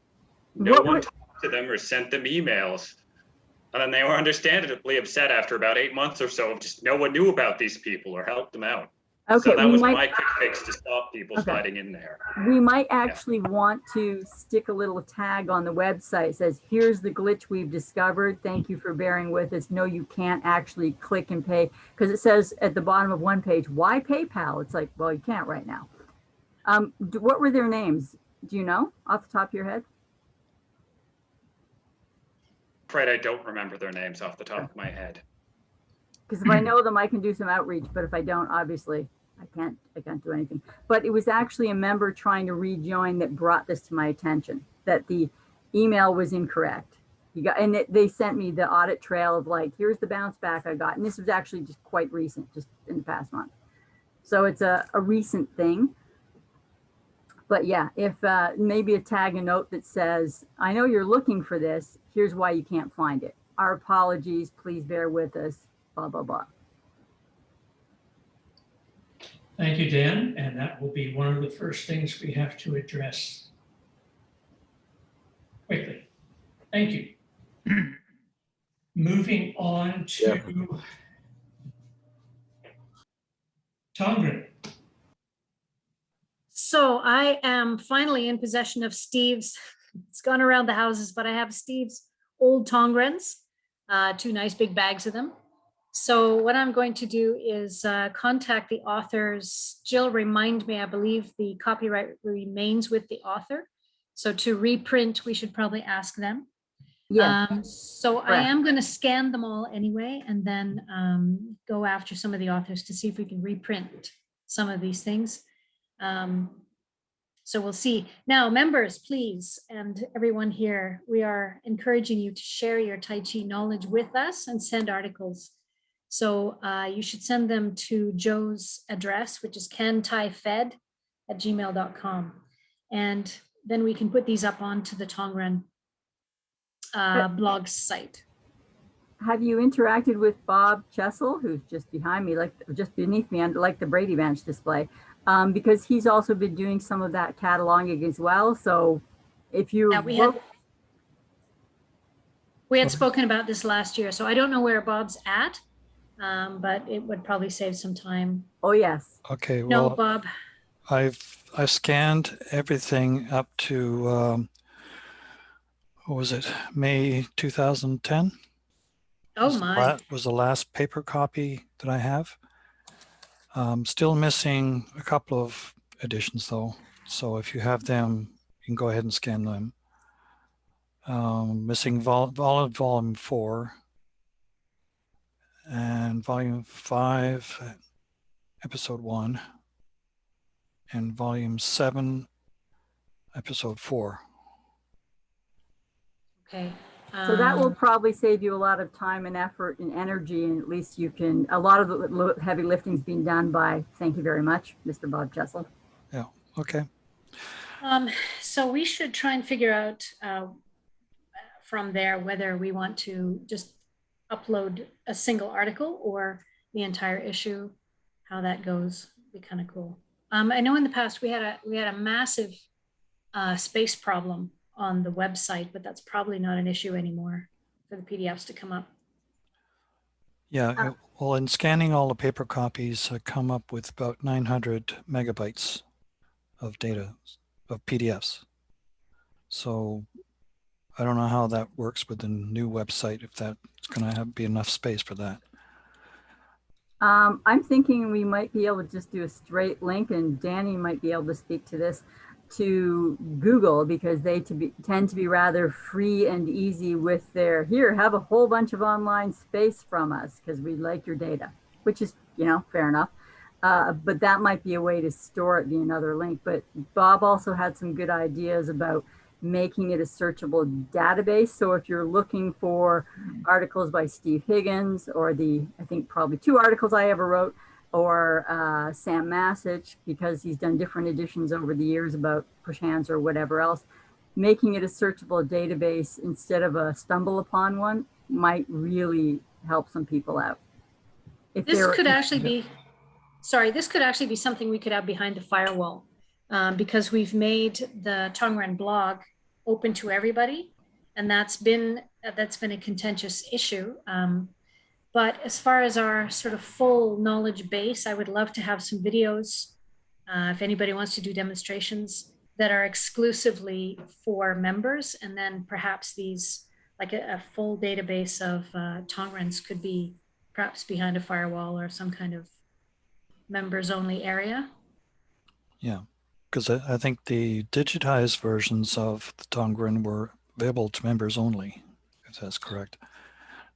no one talked to them or sent them emails. And then they were understandably upset after about 8 months or so of just no one knew about these people or helped them out. Okay, so that was my quick fix to stop people sliding in there. We might actually want to stick a little tag on the website. It says, here's the glitch we've discovered. Thank you for bearing with us. No, you can't actually click and pay, because it says at the bottom of one page, why PayPal? It's like, well, you can't right now. What were their names? Do you know off the top of your head? Afraid I don't remember their names off the top of my head. Because if I know them, I can do some outreach. But if I don't, obviously, I can't do anything. But it was actually a member trying to rejoin that brought this to my attention, that the email was incorrect. They sent me the audit trail of like, here's the bounce back I got. And this was actually just quite recent, just in the past month. So it's a recent thing. But yeah, if maybe a tag a note that says, I know you're looking for this. Here's why you can't find it. Our apologies. Please bear with us. Blah, blah, blah. Thank you, Dan. And that will be one of the first things we have to address quickly. Thank you. Moving on to Tongren. So I am finally in possession of Steve's. It's gone around the houses, but I have Steve's old Tongrens, 2 nice big bags of them. So what I'm going to do is contact the authors. Jill, remind me, I believe the copyright remains with the author. So to reprint, we should probably ask them. Yeah. So I am going to scan them all anyway, and then go after some of the authors to see if we can reprint some of these things. So we'll see. Now, members, please, and everyone here, we are encouraging you to share your Tai Chi knowledge with us and send articles. So you should send them to Joe's address, which is cantaifed@gmail.com. And then we can put these up onto the Tongren blog site. Have you interacted with Bob Chessel, who's just behind me, like just beneath me, like the Brady Bench display? Because he's also been doing some of that cataloging as well. So if you we had spoken about this last year, so I don't know where Bob's at, but it would probably save some time. Oh yes. Okay. No, Well, Bob. I scanned everything up to what was it? May 2010. Oh my. That was the last paper copy that I have. Still missing a couple of editions though. So if you have them, you can go ahead and scan them. Missing volume 4 and volume 5, episode 1, and volume 7, episode 4. Okay. So that will probably save you a lot of time and effort and energy, and at least you can, a lot of the heavy lifting's being done by, thank you very much, Mr. Bob Chessel. Okay. So we should try and figure out from there whether we want to just upload a single article or the entire issue. How that goes be kind of cool. I know in the past we had a massive space problem on the website, but that's probably not an issue anymore for the PDFs to come up. Yeah, well, in scanning all the paper copies, I come up with about 900 megabytes of data, of PDFs. So I don't know how that works with the new website, if that's going to be enough space for that. I'm thinking we might be able to just do a straight link, and Danny might be able to speak to this, to Google, because they tend to be rather free and easy with their, here, have a whole bunch of online space from us because we like your data, which is, you know, fair enough. But that might be a way to store it via another link. But Bob also had some good ideas about making it a searchable database. So if you're looking for articles by Steve Higgins, or I think probably 2 articles I ever wrote, or Sam Masich, because he's done different editions over the years about push hands or whatever else, making it a searchable database instead of a stumble upon one might really help some people out. This could actually be, sorry, this could actually be something we could have behind the firewall, because we've made the Tongren blog open to everybody, and that's been a contentious issue. But as far as our sort of full knowledge base, I would love to have some videos, if anybody wants to do demonstrations that are exclusively for members, and then perhaps these, like a full database of Tongrens could be perhaps behind a firewall or some kind of members only area. Yeah, because I think the digitized versions of the Tongren were available to members only, if that's correct.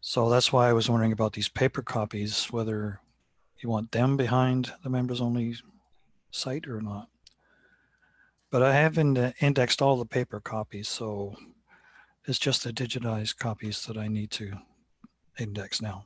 So that's why I was wondering about these paper copies, whether you want them behind the members only site or not. But I haven't indexed all the paper copies, so it's just the digitized copies that I need to index now.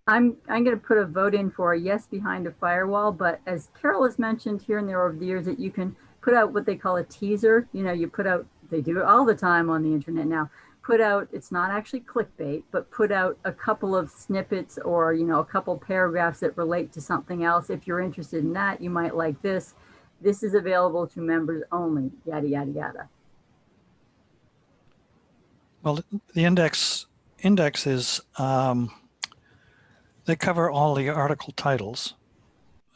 I'm going to put a vote in for a yes behind a firewall, but as Carol has mentioned here and there over the years, that you can put out what they call a teaser. You know, you put out, they do it all the time on the internet now, put out, it's not actually clickbait, but put out a couple of snippets or, you know, a couple paragraphs that relate to something else. If you're interested in that, you might like this. This is available to members only, yada, yada, yada. Well, the index is, they cover all the article titles.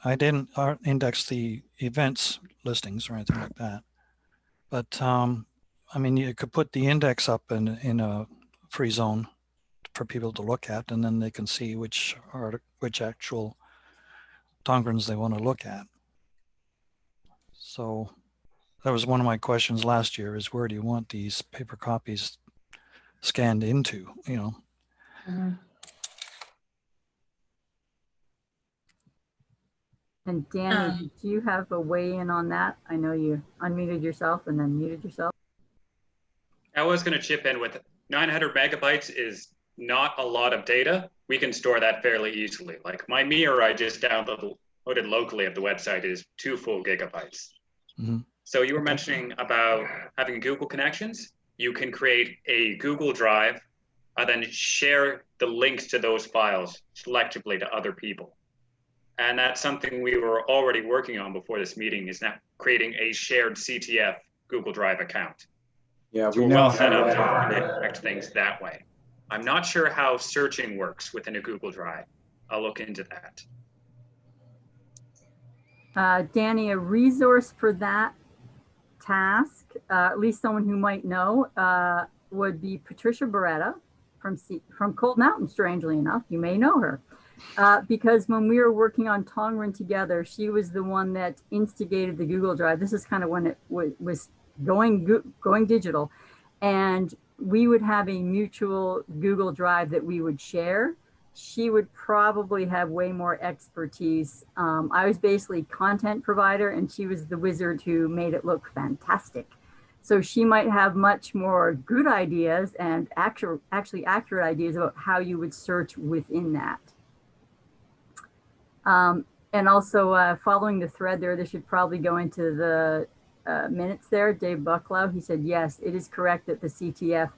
I didn't index the events listings or anything like that. But I mean, you could put the index up in a free zone for people to look at, and then they can see which actual Tongrens they want to look at. So that was one of my questions last year, is where do you want these paper copies scanned into, you know? Mm-hmm. And Danny, do you have a weigh in on that? I know you unmuted yourself and then muted yourself. I was going to chip in with 900 megabytes is not a lot of data. We can store that fairly easily. Like my mirror I just downloaded locally of the website is 2 full gigabytes. Mm-hmm. So you were mentioning about having Google connections. You can create a Google Drive and then share the links to those files selectively to other people. And that's something we were already working on before this meeting, is now creating a shared CTF Google Drive account. Yeah, So we we're now well set have up that. to connect things that way. I'm not sure how searching works within a Google Drive. I'll look into that. Danny, a resource for that task, at least someone who might know, would be Patricia Beretta from Cold Mountain, strangely enough. You may know her. Because when we were working on Tongren together, she was the one that instigated the Google Drive. This is kind of when it was going digital. And we would have a mutual Google Drive that we would share. She would probably have way more expertise. I was basically content provider, and she was the wizard who made it look fantastic. So she might have much more good ideas and actually accurate ideas about how you would search within that. And also following the thread there, this should probably go into the minutes there. Dave Bucklow, he said, yes, it is correct that the CTF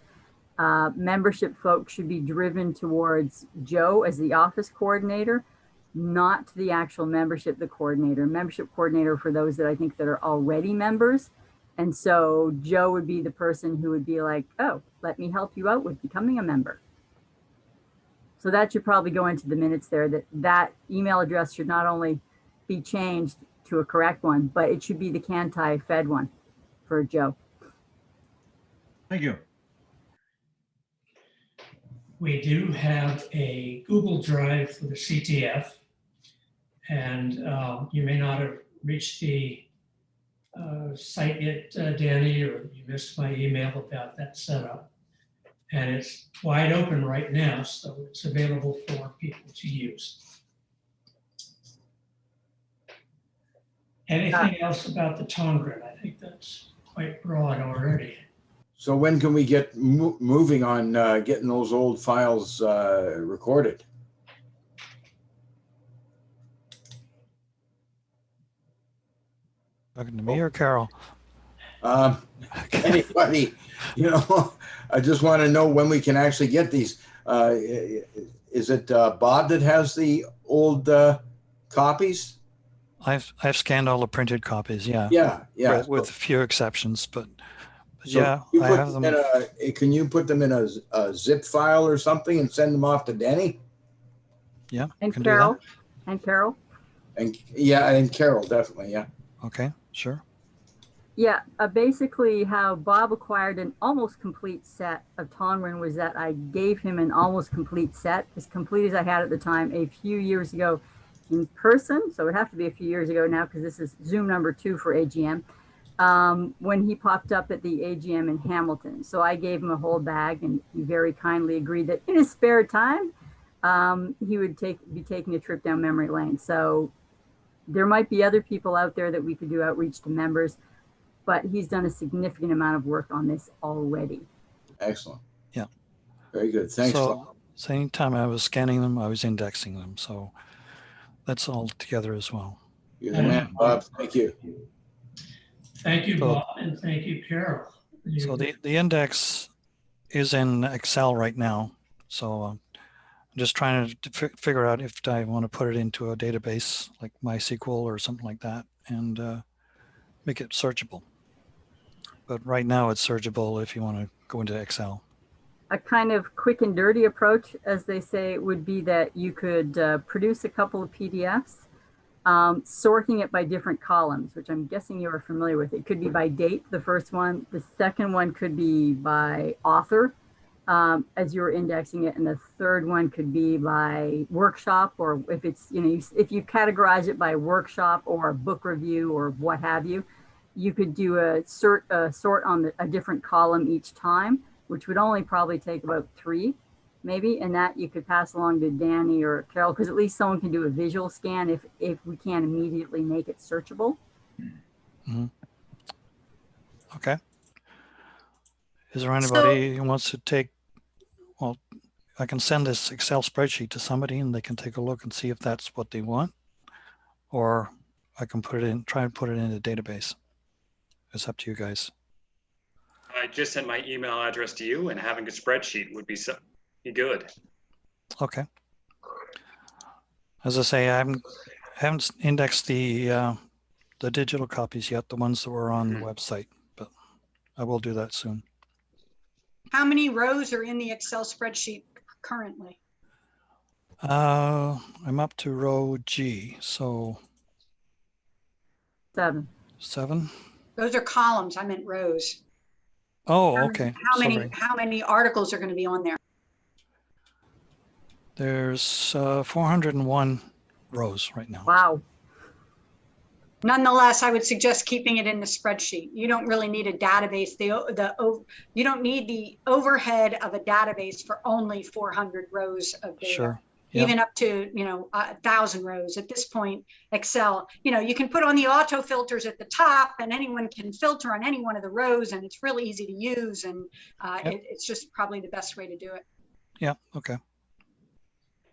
membership folks should be driven towards Joe as the office coordinator, not the actual membership, the coordinator. Membership coordinator for those that I think that are already members. And so Joe would be the person who would be like, oh, let me help you out with becoming a member. So that should probably go into the minutes there, that email address should not only be changed to a correct one, but it should be the Cantai Fed one for Joe. Thank you. We do have a Google Drive for the CTF, and you may not have reached the site yet, Danny, or you missed my email about that setup. And it's wide open right now, so it's available for people to use. Anything else about the Tongren? I think that's quite broad already. So when can we get moving on getting those old files recorded? Talking to me or Carol? Anybody, you know, I just want to know when we can actually get these. Is it Bob that has the old copies? I've scanned all the printed copies. Yeah. Yeah. With a few exceptions, but So yeah, you I put have them. them in can you put them in a zip file or something and send them off to Danny? Yeah. And can Carol? do And Carol? And yeah, and Carol, definitely, yeah. that. Okay, sure. Yeah, basically how Bob acquired an almost complete set of Tongren was that I gave him an almost complete set, as complete as I had at the time, a few years ago in person. So it would have to be a few years ago now because this is Zoom number 2 for AGM. When he popped up at the AGM in Hamilton. So I gave him a whole bag and he very kindly agreed that in his spare time, he would be taking a trip down memory lane. So there might be other people out there that we could do outreach to members, but he's done a significant amount of work on this already. Excellent. Yeah. Very good. Thanks. So anytime I was scanning them, I was indexing them. So that's all together as well. You're the man, Bob. Thank you. Thank you, Bob, and thank you, Carol. So the index is in Excel right now. So I'm just trying to figure out if I want to put it into a database like MySQL or something like that and make it searchable. But right now it's searchable if you want to go into Excel. A kind of quick and dirty approach, as they say, would be that you could produce a couple of PDFs, sorting it by different columns, which I'm guessing you are familiar with. It could be by date, the first one. The second one could be by author, as you're indexing it. And the third one could be by workshop, or if it's, if you categorize it by workshop or book review or what have you, you could do a sort on a different column each time, which would only probably take about 3, maybe. And that you could pass along to Danny or Carol, because at least someone can do a visual scan if we can't immediately make it searchable. Mm-hmm. Okay. Is there anybody who wants to take, well, I can send this Excel spreadsheet to somebody and they can take a look and see if that's what they want, or I can put it in, try and put it in a database. It's up to you guys. I just sent my email address to you, and having a spreadsheet would be good. Okay. As I say, I haven't indexed the digital copies yet, the ones that were on the website, but I will do that soon. How many rows are in the Excel spreadsheet currently? I'm up to row G, so 7. 7. Those are columns. I meant rows. Oh, okay. How many articles are going to be on there? There's 401 rows right now. Wow. Nonetheless, I would suggest keeping it in the spreadsheet. You don't really need a database. You don't need the overhead of a database for only 400 rows of data. Sure. Even up to 1,000 rows at this point. Excel, you can put on the auto filters at the top, and anyone can filter on any one of the rows, and it's really easy to use, and it's just probably the best way to do it. Yeah. Okay.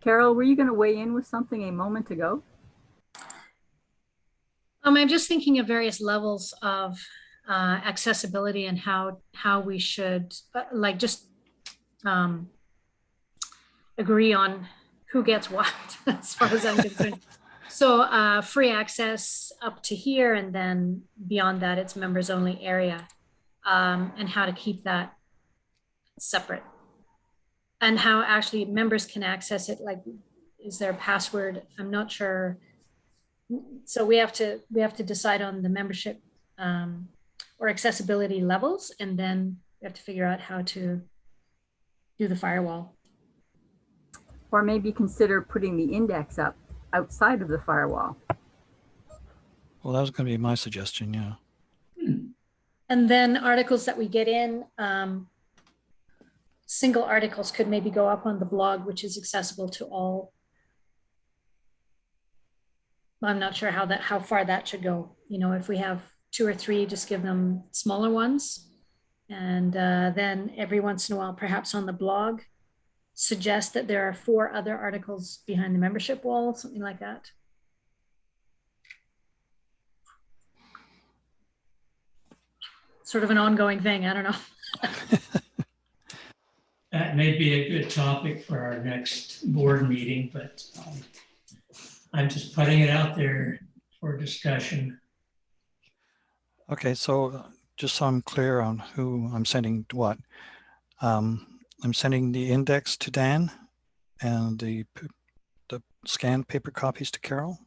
Carol, were you going to weigh in with something a moment ago? I'm just thinking of various levels of accessibility and how we should like just agree on who gets what as far as I'm concerned. So free access up to here, and then beyond that, it's members only area, and how to keep that separate, and how actually members can access it. Like, is there a password? I'm not sure. So we have to decide on the membership or accessibility levels, and then we have to figure out how to do the firewall. Or maybe consider putting the index up outside of the firewall. Well, that was going to be my suggestion, yeah. And then articles that we get in, single articles could maybe go up on the blog, which is accessible to all. I'm not sure how far that should go. You know, if we have 2 or 3, just give them smaller ones. And then every once in a while, perhaps on the blog, suggest that there are 4 other articles behind the membership wall, something like that. Sort of an ongoing thing, I don't know. That may be a good topic for our next board meeting, but I'm just putting it out there for discussion. Okay, so just so I'm clear on who I'm sending what, I'm sending the index to Dan and the scanned paper copies to Carol.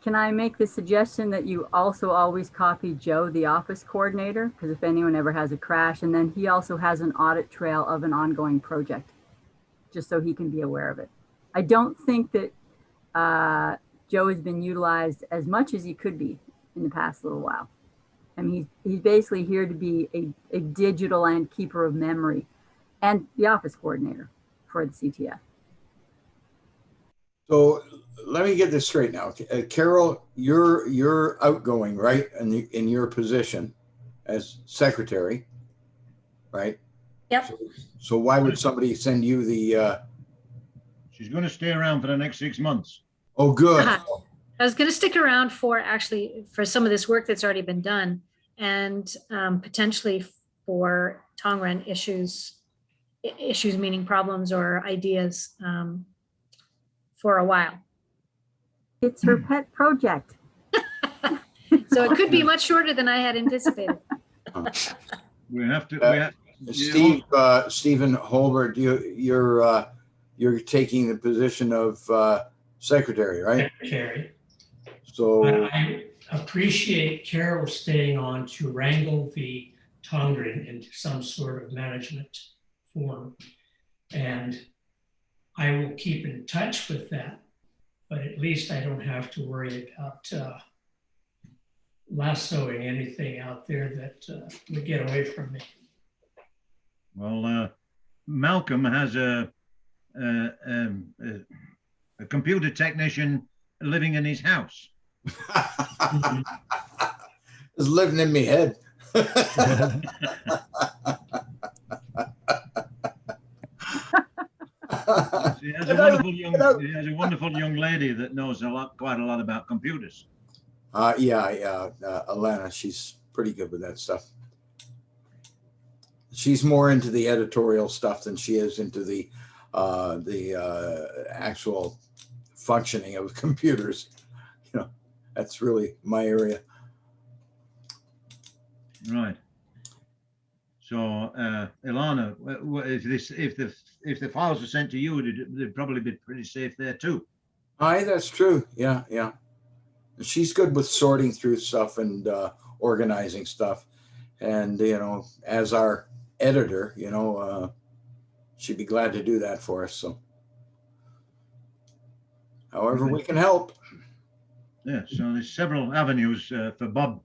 Can I make the suggestion that you also always copy Joe, the office coordinator? Because if anyone ever has a crash, and then he also has an audit trail of an ongoing project, just so he can be aware of it. I don't think that Joe has been utilized as much as he could be in the past little while. I mean, he's basically here to be a digital and keeper of memory and the office coordinator for the CTF. So let me get this straight now. Carol, you're outgoing, right? In your position as secretary, right? Yep. So why would somebody send you the? She's going to stay around for the next 6 months. Oh, good. I was going to stick around for some of this work that's already been done, and potentially for Tongren issues meaning problems or ideas for a while. It's her pet project. So it could be much shorter than I had anticipated. We have to. Stephen Holbert, you're taking the position of secretary, right? Secretary. So I appreciate Carol staying on to wrangle the Tongren into some sort of management form. And I will keep in touch with that, but at least I don't have to worry about lassoing anything out there that would get away from me. Well, Malcolm has a computer technician living in his house. It's living in me head. He has a wonderful young lady that knows quite a lot about computers. Alana, she's pretty good with that stuff. She's more into the editorial stuff than she is into the actual functioning of computers. You know, that's really my area. Right. So, Ilana, if the files are sent to you, they'd probably be pretty safe there too. Aye, that's true. Yeah. She's good with sorting through stuff and organizing stuff. And, you know, as our editor, you know, she'd be glad to do that for us. So, however we can help. Yeah, so there's several avenues for Bob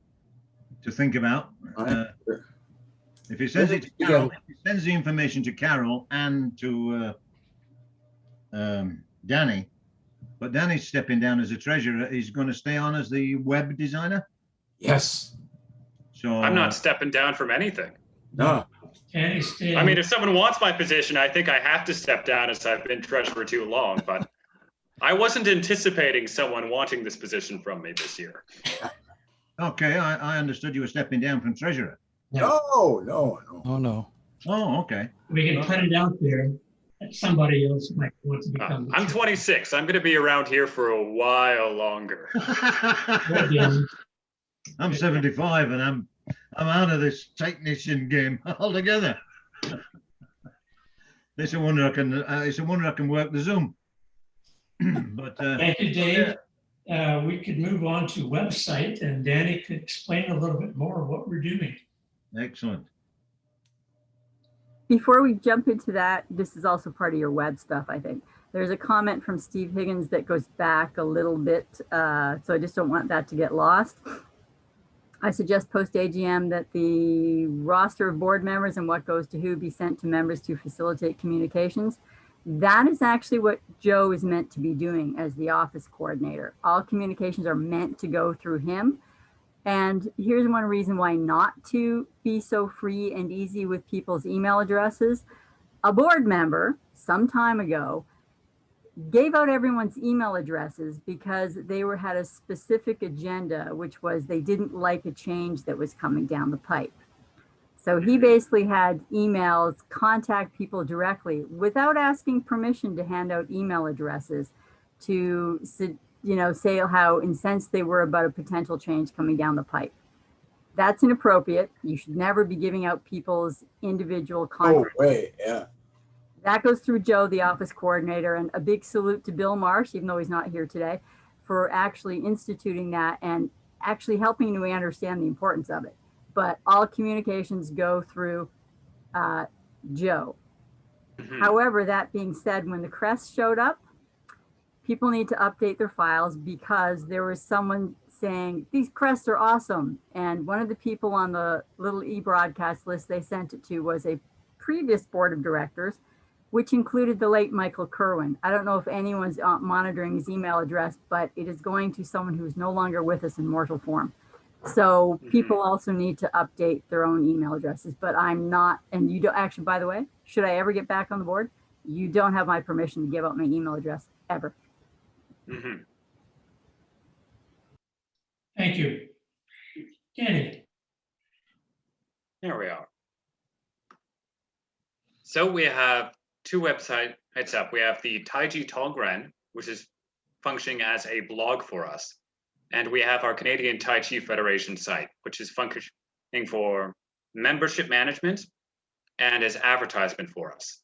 to think about. If he sends it to Carol, if he sends the information to Carol and to Danny, but Danny's stepping down as a treasurer, he's going to stay on as the web designer? Yes. So I'm not stepping down from anything. No. I mean, if someone wants my position, I think I have to step down as I've been treasurer too long, but I wasn't anticipating someone wanting this position from me this year. Okay, I understood you were stepping down from treasurer. No, no, no. Oh, no. Oh, okay. We can put it out there that somebody else might want to become. the I'm chair. 26. I'm going to be around here for a while longer. Good, Dan. I'm 75 and I'm out of this technician game altogether. It's a wonder I can work the Zoom. But Thank you, Dave. We could move on to website and Danny could explain a little bit more of what we're doing. excellent. Before we jump into that, this is also part of your web stuff, I think. There's a comment from Steve Higgins that goes back a little bit, so I just don't want that to get lost. I suggest post AGM that the roster of board members and what goes to who be sent to members to facilitate communications. That is actually what Joe is meant to be doing as the office coordinator. All communications are meant to go through him. And here's one reason why not to be so free and easy with people's email addresses. A board member some time ago gave out everyone's email addresses because they had a specific agenda, which was they didn't like a change that was coming down the pipe. So he basically had emails contact people directly without asking permission to hand out email addresses to, say how incensed they were about a potential change coming down the pipe. That's inappropriate. You should never be giving out people's individual contact. No way, yeah. That goes through Joe, the office coordinator, and a big salute to Bill Marsh, even though he's not here today, for actually instituting that and actually helping me understand the importance of it. But all communications go through Joe. However, that being said, when the crest showed up, people need to update their files because there was someone saying, these crests are awesome. And one of the people on the little e-broadcast list they sent it to was a previous board of directors, which included the late Michael Kerwin. I don't know if anyone's monitoring his email address, but it is going to someone who's no longer with us in mortal form. So people also need to update their own email addresses, but I'm not, and you don't actually, by the way, should I ever get back on the board, you don't have my permission to give out my email address ever. Thank you. Danny. There we are. So we have two websites up. We have the Taiji Tongren, which is functioning as a blog for us. And we have our Canadian Tai Chi Federation site, which is functioning for membership management and as advertisement for us.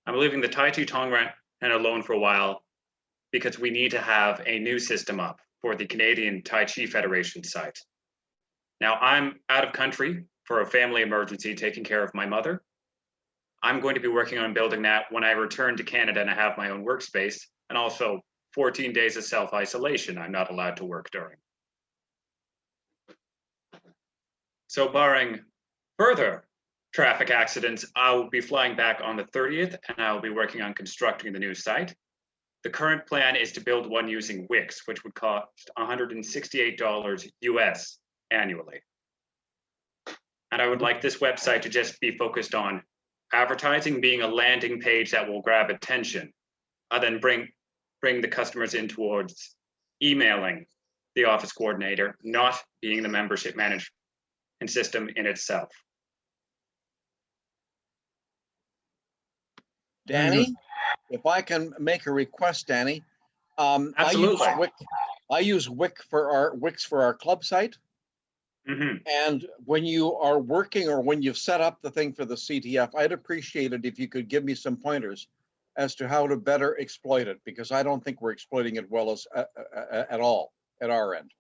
I'm leaving the Tai Chi Tongren alone for a while because we need to have a new system up for the Canadian Tai Chi Federation site. Now I'm out of country for a family emergency taking care of my mother. I'm going to be working on building that when I return to Canada and I have my own workspace, and also 14 days of self-isolation I'm not allowed to work during. So barring further traffic accidents, I will be flying back on the 30th and I will be working on constructing the new site. The current plan is to build one using Wix, which would cost $168 US annually. And I would like this website to just be focused on advertising, being a landing page that will grab attention, and then bring the customers in towards emailing the office coordinator, not being the membership management system in itself. Danny, if I can make a request, Danny, Absolutely. I use Wix for our club site. And when you are working or when you've set up the thing for the CTF, I'd appreciate it if you could give me some pointers as to how to better exploit it, because I don't think we're exploiting it well at all at our end.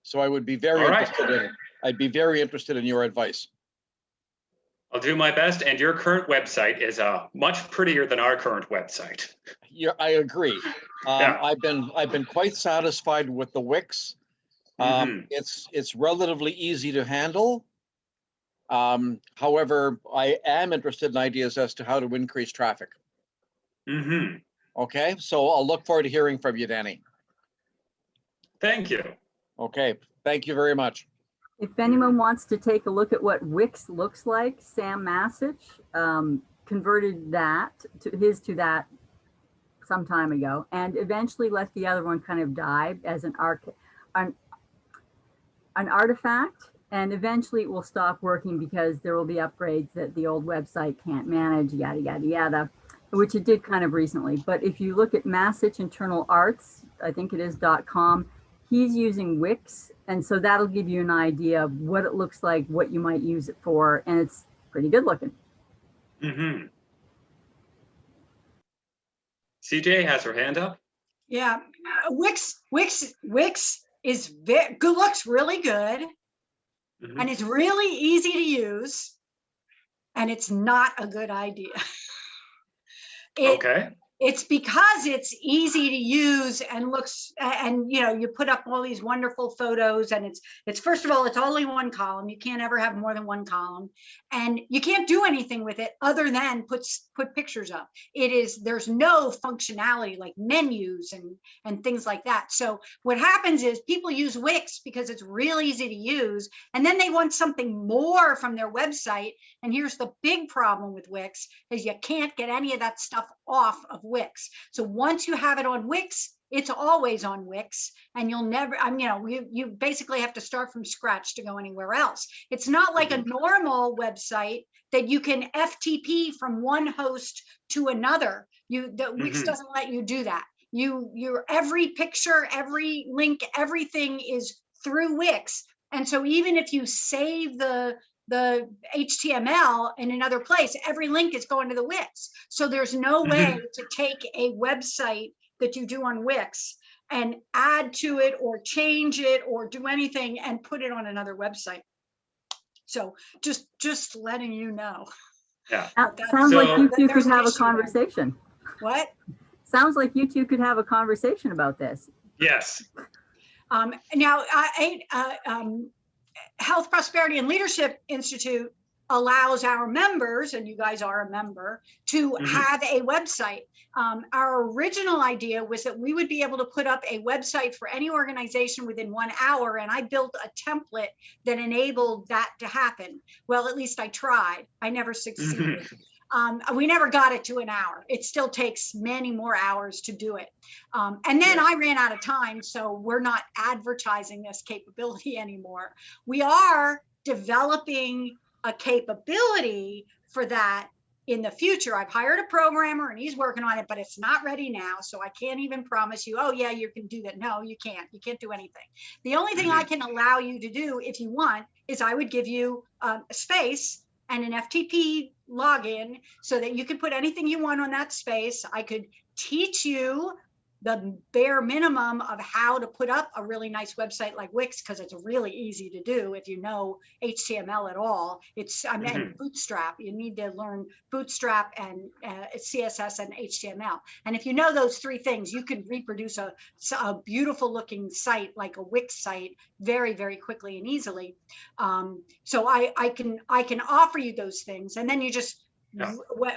So I would be very interested I'd be very interested in your advice. I'll do my best, and your current website is much prettier than our current website. Yeah, I agree. I've been quite satisfied with the Wix. It's relatively easy to handle. However, I am interested in ideas as to how to increase traffic. Okay, so I'll look forward to hearing from you, Danny. Thank you. Okay, thank you very much. If anyone wants to take a look at what Wix looks like, Sam Massich converted that to that some time ago, and eventually let the other one kind of die as an artifact. And eventually it will stop working because there will be upgrades that the old website can't manage, yada, yada, yada, which it did kind of recently. But if you look at Massich Internal Arts, I think it is .com, he's using Wix. And so that'll give you an idea of what it looks like, what you might use it for. And it's pretty good looking. Mm-hmm. CJ has her hand up. Yeah, Wix is very good, looks really good, and it's really easy to use, and it's not a good idea. Okay. It's because it's easy to use and looks, and you know, you put up all these wonderful photos, and it's first of all, it's only one column. You can't ever have more than one column, and you can't do anything with it other than put pictures up. There's no functionality like menus and things like that. So what happens is people use Wix because it's real easy to use, and then they want something more from their website. And here's the big problem with Wix is you can't get any of that stuff off of Wix. So once you have it on Wix, it's always on Wix, and you'll never, you basically have to start from scratch to go anywhere else. It's not like a normal website that you can FTP from one host to another. Wix doesn't let you do that. Your every picture, every link, everything is through Wix. And so even if you save the HTML in another place, every link is going to the Wix. So there's no way to take a website that you do on Wix and add to it or change it or do anything and put it on another website. So just letting you know. Yeah. Sounds like you two could have a conversation. What? Sounds like you two could have a conversation about this. Yes. Now, Health, Prosperity, and Leadership Institute allows our members, and you guys are a member, to have a website. Our original idea was that we would be able to put up a website for any organization within 1 hour, and I built a template that enabled that to happen. Well, at least I tried. I never succeeded. We never got it to an hour. It still takes many more hours to do it. And then I ran out of time, so we're not advertising this capability anymore. We are developing a capability for that in the future. I've hired a programmer and he's working on it, but it's not ready now. So I can't even promise you, oh yeah, you can do that. No, you can't. You can't do anything. The only thing I can allow you to do if you want is I would give you a space and an FTP login so that you can put anything you want on that space. I could teach you the bare minimum of how to put up a really nice website like Wix, because it's really easy to do if you know HTML at all. Bootstrap. You need to learn Bootstrap and CSS and HTML. And if you know those three things, you can reproduce a beautiful looking site like a Wix site very, very quickly and easily. So I can offer you those things, and then you just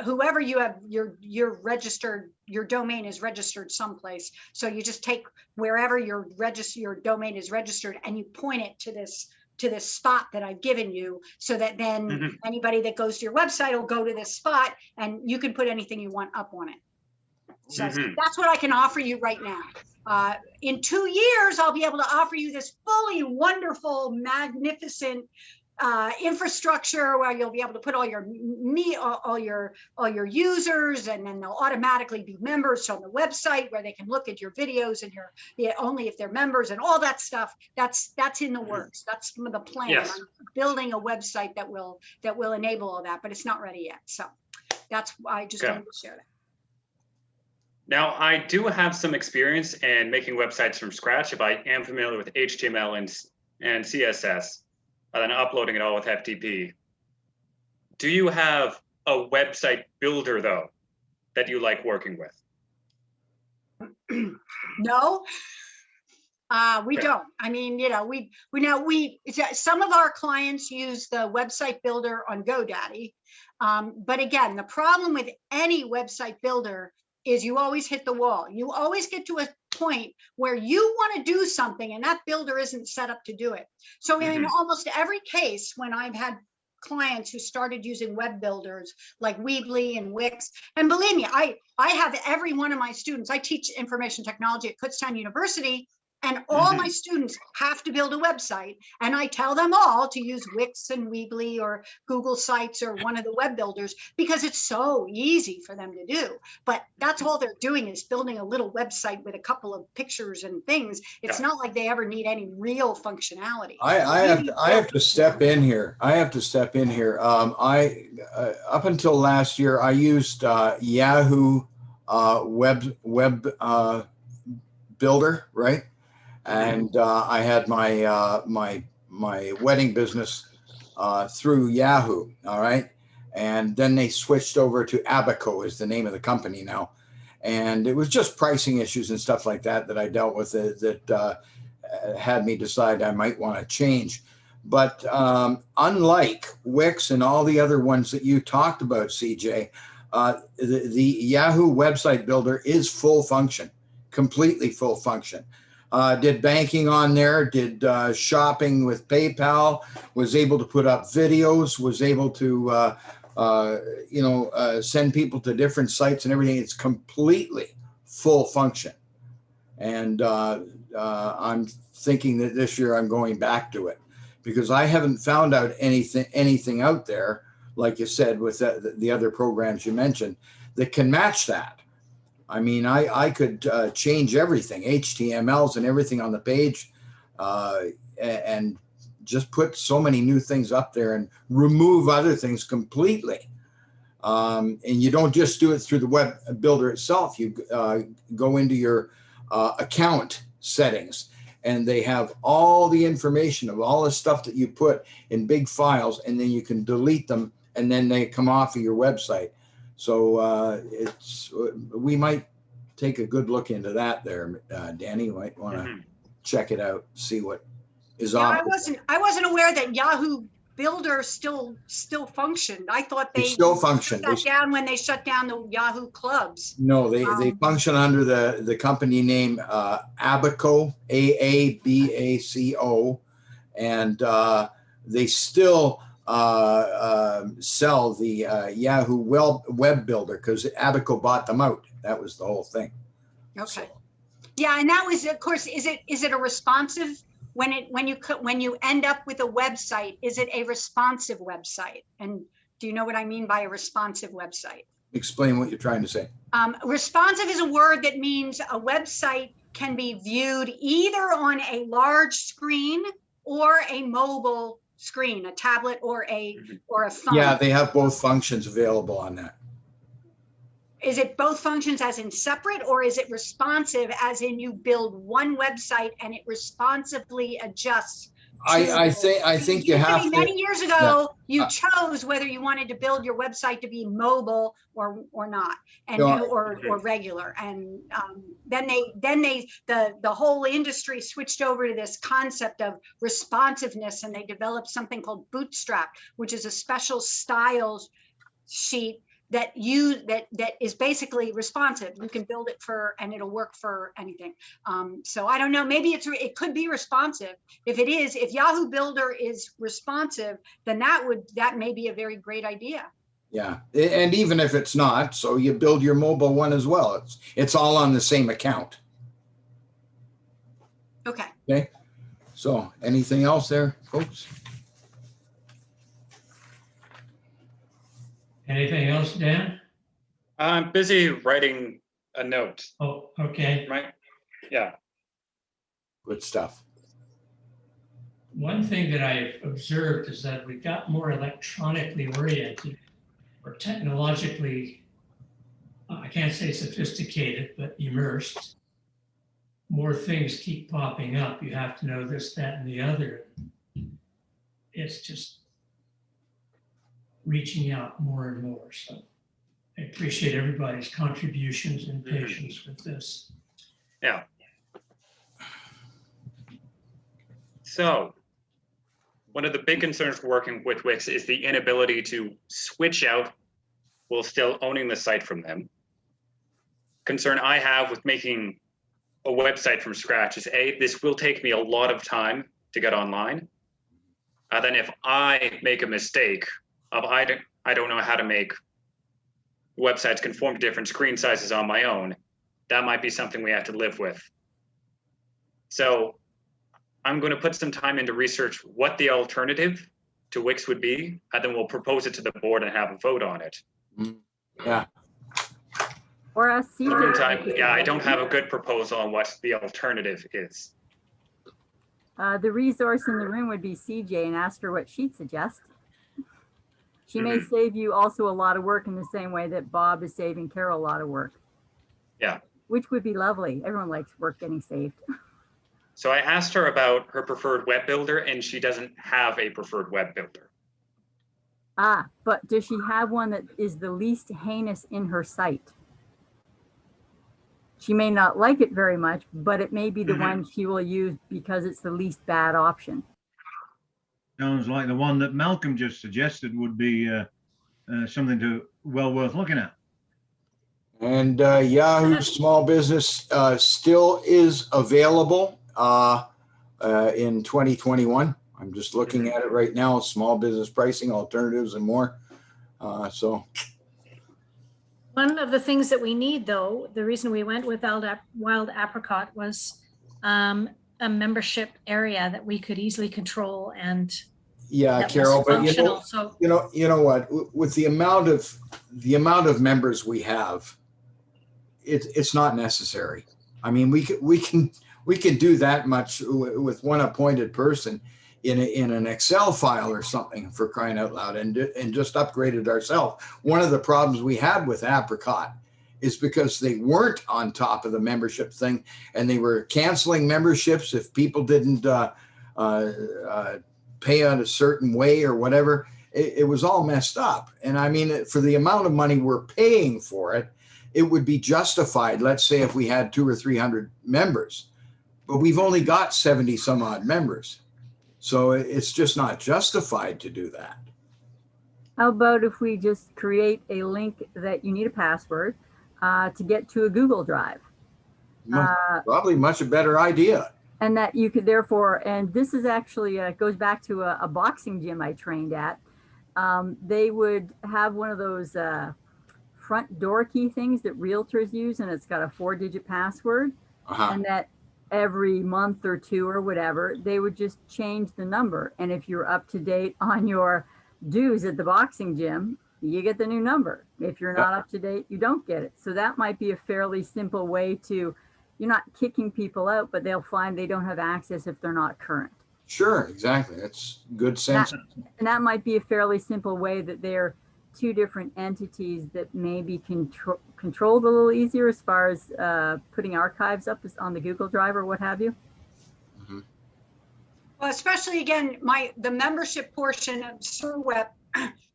whoever you have your registered, your domain is registered someplace. So you just take wherever your domain is registered and you point it to this spot that I've given you, so that then anybody that goes to your website will go to this spot and you can put anything you want up on it. So that's what I can offer you right now. In 2 years, I'll be able to offer you this fully wonderful, magnificent infrastructure where you'll be able to put all your users, and then they'll automatically be members on the website where they can look at your videos and only if they're members and all that stuff. That's in the works. That's some of the plan. Yes. I'm building a website that will enable all that, but it's not ready yet. So that's why I just wanted to share that. Now, I do have some experience in making websites from scratch. If I am familiar with HTML and CSS, and then uploading it all with FTP. Do you have a website builder, though, that you like working with? No, we don't. I mean, some of our clients use the website builder on GoDaddy. But again, the problem with any website builder is you always hit the wall. You always get to a point where you want to do something and that builder isn't set up to do it. So in almost every case, when I've had clients who started using web builders like Weebly and Wix. And believe me, I have every one of my students. I teach information technology at Kutztown University, and all my students have to build a website. And I tell them all to use Wix and Weebly or Google Sites or one of the web builders because it's so easy for them to do. But that's all they're doing is building a little website with a couple of pictures and things. It's not like they ever need any real functionality. I have to step in here. Up until last year, I used Yahoo web builder, right? And I had my wedding business through Yahoo. All right. And then they switched over to Abaco is the name of the company now. And it was just pricing issues and stuff like that I dealt with that had me decide I might want to change. But unlike Wix and all the other ones that you talked about, CJ, the Yahoo website builder is full function, completely full function. Did banking on there, did shopping with PayPal, was able to put up videos, was able to, send people to different sites and everything. It's completely full function. And I'm thinking that this year I'm going back to it because I haven't found out anything out there, like you said, with the other programs you mentioned that can match that. I mean, I could change everything, HTMLs and everything on the page, and just put so many new things up there and remove other things completely. And you don't just do it through the web builder itself. You go into your account settings, and they have all the information of all the stuff that you put in big files, and then you can delete them, and then they come off of your website. So we might take a good look into that there, Danny. You might want to check it out, see what is on. I wasn't aware that Yahoo Builder still functioned. I thought they still function. shut down when they shut down the Yahoo clubs. No, they function under the company name Abaco, AABACO, and they still sell the Yahoo web builder because Abaco bought them out. That was the whole thing. Okay. So, yeah, and that was, of course, is it a responsive when you end up with a website? Is it a responsive website? And do you know what I mean by a responsive website? explain what you're trying to say. Responsive is a word that means a website can be viewed either on a large screen or a mobile screen, a tablet or a phone. Yeah, they have both functions available on that. Is it both functions as in separate, or is it responsive as in you build one website and it responsively adjusts? I think you have to. Many years ago, you chose whether you wanted to build your website to be mobile or not, and or regular. And then the whole industry switched over to this concept of responsiveness, and they developed something called Bootstrap, which is a special styles sheet that is basically responsive. You can build it and it'll work for anything. So I don't know, maybe it could be responsive. If it is, if Yahoo Builder is responsive, then that may be a very great idea. Yeah, and even if it's not, so you build your mobile one as well. It's all on the same account. Okay. Okay. So anything else there, folks? Anything else, Dan? I'm busy writing a note. Oh, okay. Right? Yeah. Good stuff. One thing that I've observed is that we got more electronically oriented or technologically, I can't say sophisticated, but immersed. More things keep popping up. You have to know this, that, and the other. It's just reaching out more and more. So I appreciate everybody's contributions and patience with this. Yeah. So one of the big concerns working with Wix is the inability to switch out while still owning the site from them. Concern I have with making a website from scratch is this will take me a lot of time to get online. And then if I make a mistake of I don't know how to make websites conform to different screen sizes on my own, that might be something we have to live with. So I'm going to put some time into research what the alternative to Wix would be, and then we'll propose it to the board and have a vote on it. Yeah. Or ask In the CJ. meantime, yeah, I don't have a good proposal on what the alternative is. The resource in the room would be CJ, and ask her what she'd suggest. She may save you also a lot of work in the same way that Bob is saving Carol a lot of work. Yeah. Which would be lovely. Everyone likes work getting saved. So I asked her about her preferred web builder, and she doesn't have a preferred web builder. Ah, but does she have one that is the least heinous in her site? She may not like it very much, but it may be the one she will use because it's the least bad option. Sounds like the one that Malcolm just suggested would be something well worth looking at. And Yahoo Small Business still is available in 2021. I'm just looking at it right now, small business pricing, alternatives, and more. So One of the things that we need, though, the reason we went with Wild Apricot was a membership area that we could easily control and yeah, that was Carol, but functional. So you know what? With the amount of members we have, it's not necessary. I mean, we can do that much with one appointed person in an Excel file or something, for crying out loud, and just upgrade it ourselves. One of the problems we had with Apricot is because they weren't on top of the membership thing, and they were canceling memberships if people didn't pay out a certain way or whatever. It was all messed up. And I mean, for the amount of money we're paying for it, it would be justified. Let's say if we had 200 or 300 members, but we've only got 70 some odd members. So it's just not justified to do that. How about if we just create a link that you need a password to get to a Google Drive? Probably much a better idea. And that you could therefore, and this is actually goes back to a boxing gym I trained at. They would have one of those front door key things that realtors use, and it's got a 4-digit password. And that every month or two or whatever, they would just change the number. And if you're up to date on your dues at the boxing gym, you get the new number. If you're not up to date, you don't get it. So that might be a fairly simple way to, you're not kicking people out, but they'll find they don't have access if they're not current. Sure, exactly. That's good sense. And that might be a fairly simple way that they're two different entities that may be controlled a little easier as far as putting archives up on the Google Drive or what have you. Well, especially again, the membership portion of SerWeb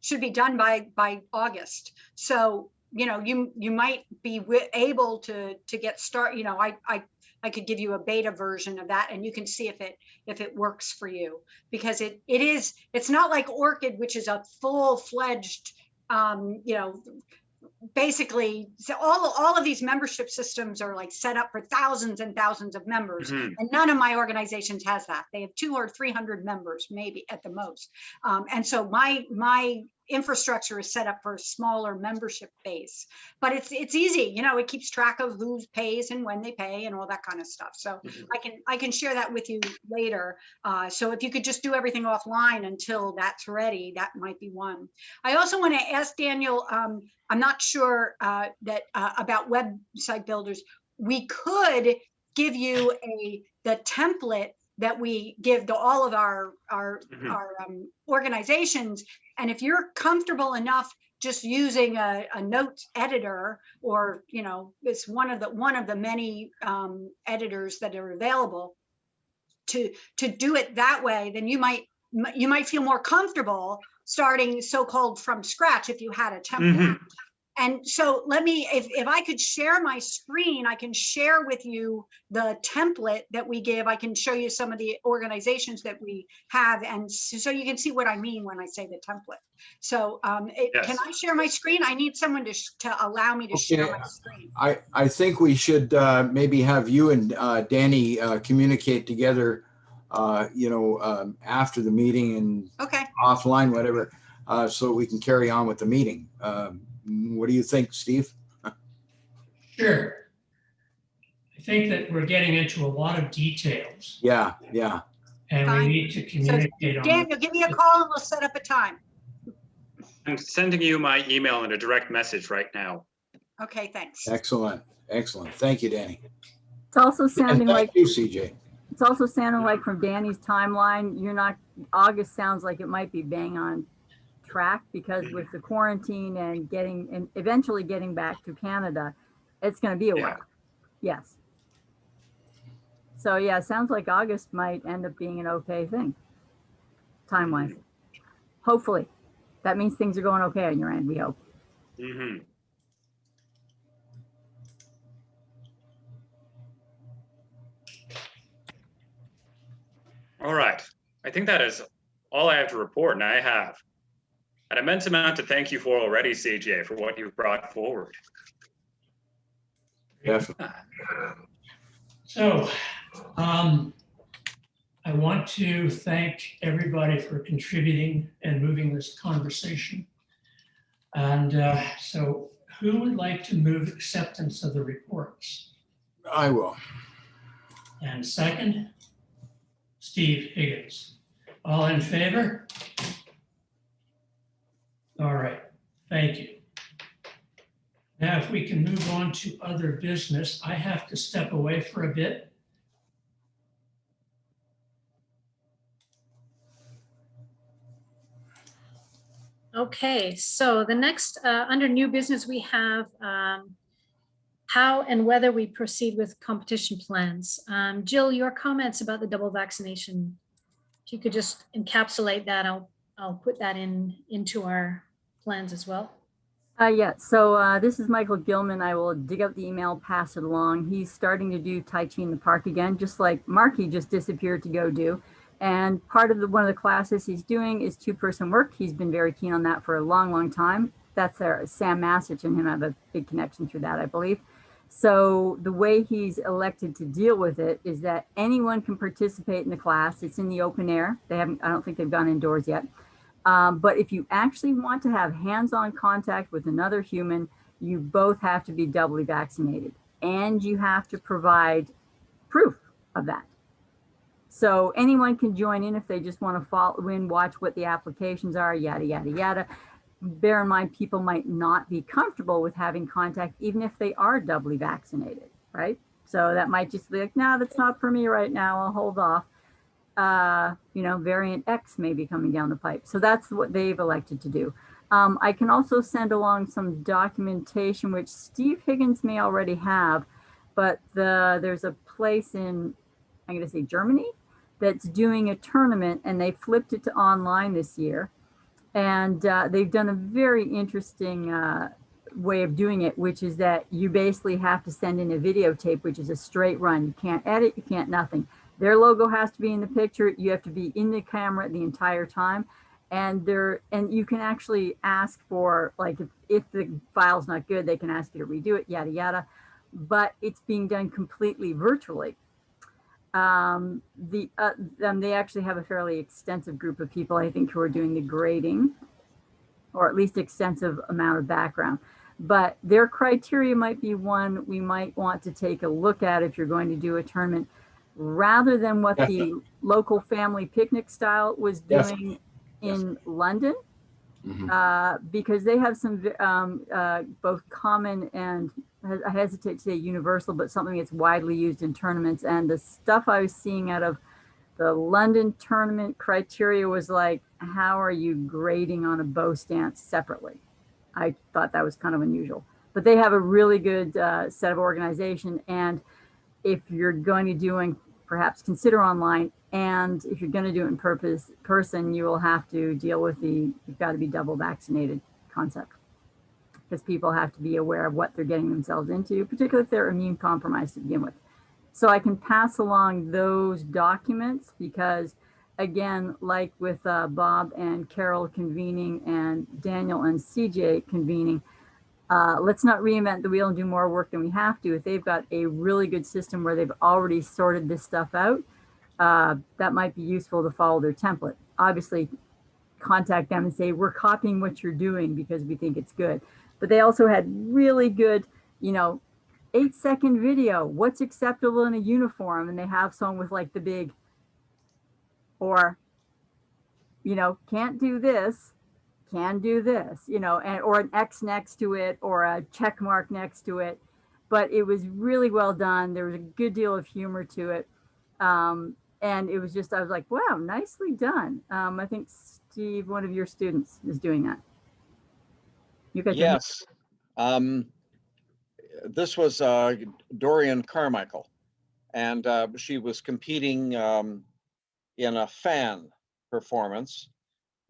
should be done by August. So, you know, you might be able to get started. You know, I could give you a beta version of that, and you can see if it works for you, because it's not like Orchid, which is a full-fledged, you know, basically so all of these membership systems are like set up for thousands and thousands of members, and none of my organizations has that. They have 200 or 300 members, maybe at the most, and so my infrastructure is set up for a smaller membership base, but it's easy. You know, it keeps track of who pays and when they pay and all that kind of stuff. So I can share that with you later. So if you could just do everything offline until that's ready, that might be one. I also want to ask Daniel, I'm not sure that about website builders. We could give you the template that we give to all of our organizations. And if you're comfortable enough just using a notes editor, or, you know, it's one of the many editors that are available to do it that way, then you might feel more comfortable starting so-called from scratch if you had a template. And so let me, if I could share my screen, I can share with you the template that we give. I can show you some of the organizations that we have, and so you can see what I mean when I say the template. So can I share my screen? I need someone to allow me to share my screen. I think we should maybe have you and Danny communicate together after the meeting and Okay. offline, whatever, so we can carry on with the meeting. What do you think, Steve? Sure. I think that we're getting into a lot of details Yeah. and we Fine. need to So communicate on. Daniel, give me a call and we'll set up a time. I'm sending you my email in a direct message right now. Okay, thanks. Excellent. Thank you, Danny. It's also And sounding thank like, you, CJ. it's also sounding like from Danny's timeline, August sounds like it might be bang on track, because with the quarantine and eventually getting back to Canada, it's going to be a while. Yes. So yeah, it sounds like August might end up being an okay thing, time-wise. Hopefully. That means things are going okay on your end, we hope. Mhm. All right. I think that is all I have to report, and I have an immense amount to thank you for already, CJ, for what you've brought forward. Definitely. So I want to thank everybody for contributing and moving this conversation. And so who would like to move acceptance of the reports? I will. And second, Steve Higgins. All in favor? All right, thank you. Now, if we can move on to other business, I have to step away for a bit. Okay, so the next, under new business, we have how and whether we proceed with competition plans. Jill, your comments about the double vaccination, if you could just encapsulate that, I'll put that into our plans as well. Yeah, so this is Michael Gilman. I will dig out the email, pass it along. He's starting to do Tai Chi in the park again, just like Marky just disappeared to go do. And part of one of the classes he's doing is 2-person work. He's been very keen on that for a long, long time. That's Sam Massich and him have a big connection through that, I believe. So the way he's elected to deal with it is that anyone can participate in the class. It's in the open air. I don't think they've gone indoors yet. But if you actually want to have hands-on contact with another human, you both have to be doubly vaccinated, and you have to provide proof of that. So anyone can join in if they just want to follow in, watch what the applications are, yada, yada, yada. Bear in mind, people might not be comfortable with having contact, even if they are doubly vaccinated, right? So that might just be like, no, that's not for me right now. I'll hold off. Variant X may be coming down the pipe. So that's what they've elected to do. I can also send along some documentation, which Steve Higgins may already have, but there's a place in, I'm going to say Germany, that's doing a tournament, and they flipped it to online this year. And they've done a very interesting way of doing it, which is that you basically have to send in a videotape, which is a straight run. You can't edit, you can't nothing. Their logo has to be in the picture. You have to be in the camera the entire time. And you can actually ask for, like, if the file's not good, they can ask you to redo it, yada, yada. But it's being done completely virtually. They actually have a fairly extensive group of people, I think, who are doing the grading, or at least extensive amount of background. But their criteria might be one we might want to take a look at if you're going to do a tournament, rather than what the local family picnic style was doing in London, because they have some both common and, I hesitate to say universal, but something that's widely used in tournaments. And the stuff I was seeing out of the London tournament criteria was like, how are you grading on a bow stance separately? I thought that was kind of unusual, but they have a really good set of organization. And if you're going to do, perhaps consider online, and if you're going to do it in person, you will have to deal with you've got to be double vaccinated concept, because people have to be aware of what they're getting themselves into, particularly if they're immune compromised to begin with. So I can pass along those documents, because again, like with Bob and Carol convening and Daniel and CJ convening, let's not reinvent the wheel and do more work than we have to. If they've got a really good system where they've already sorted this stuff out, that might be useful to follow their template. Obviously, contact them and say, we're copying what you're doing because we think it's good. But they also had really good, 8-second video, what's acceptable in a uniform, and they have someone with like the big, or, can't do this, can do this, and or an X next to it or a check mark next to it. But it was really well done. There was a good deal of humor to it. And it was just, I was like, wow, nicely done. I think Steve, one of your students, is doing that. You guys. Yes. This was Dorian Carmichael, and she was competing in a fan performance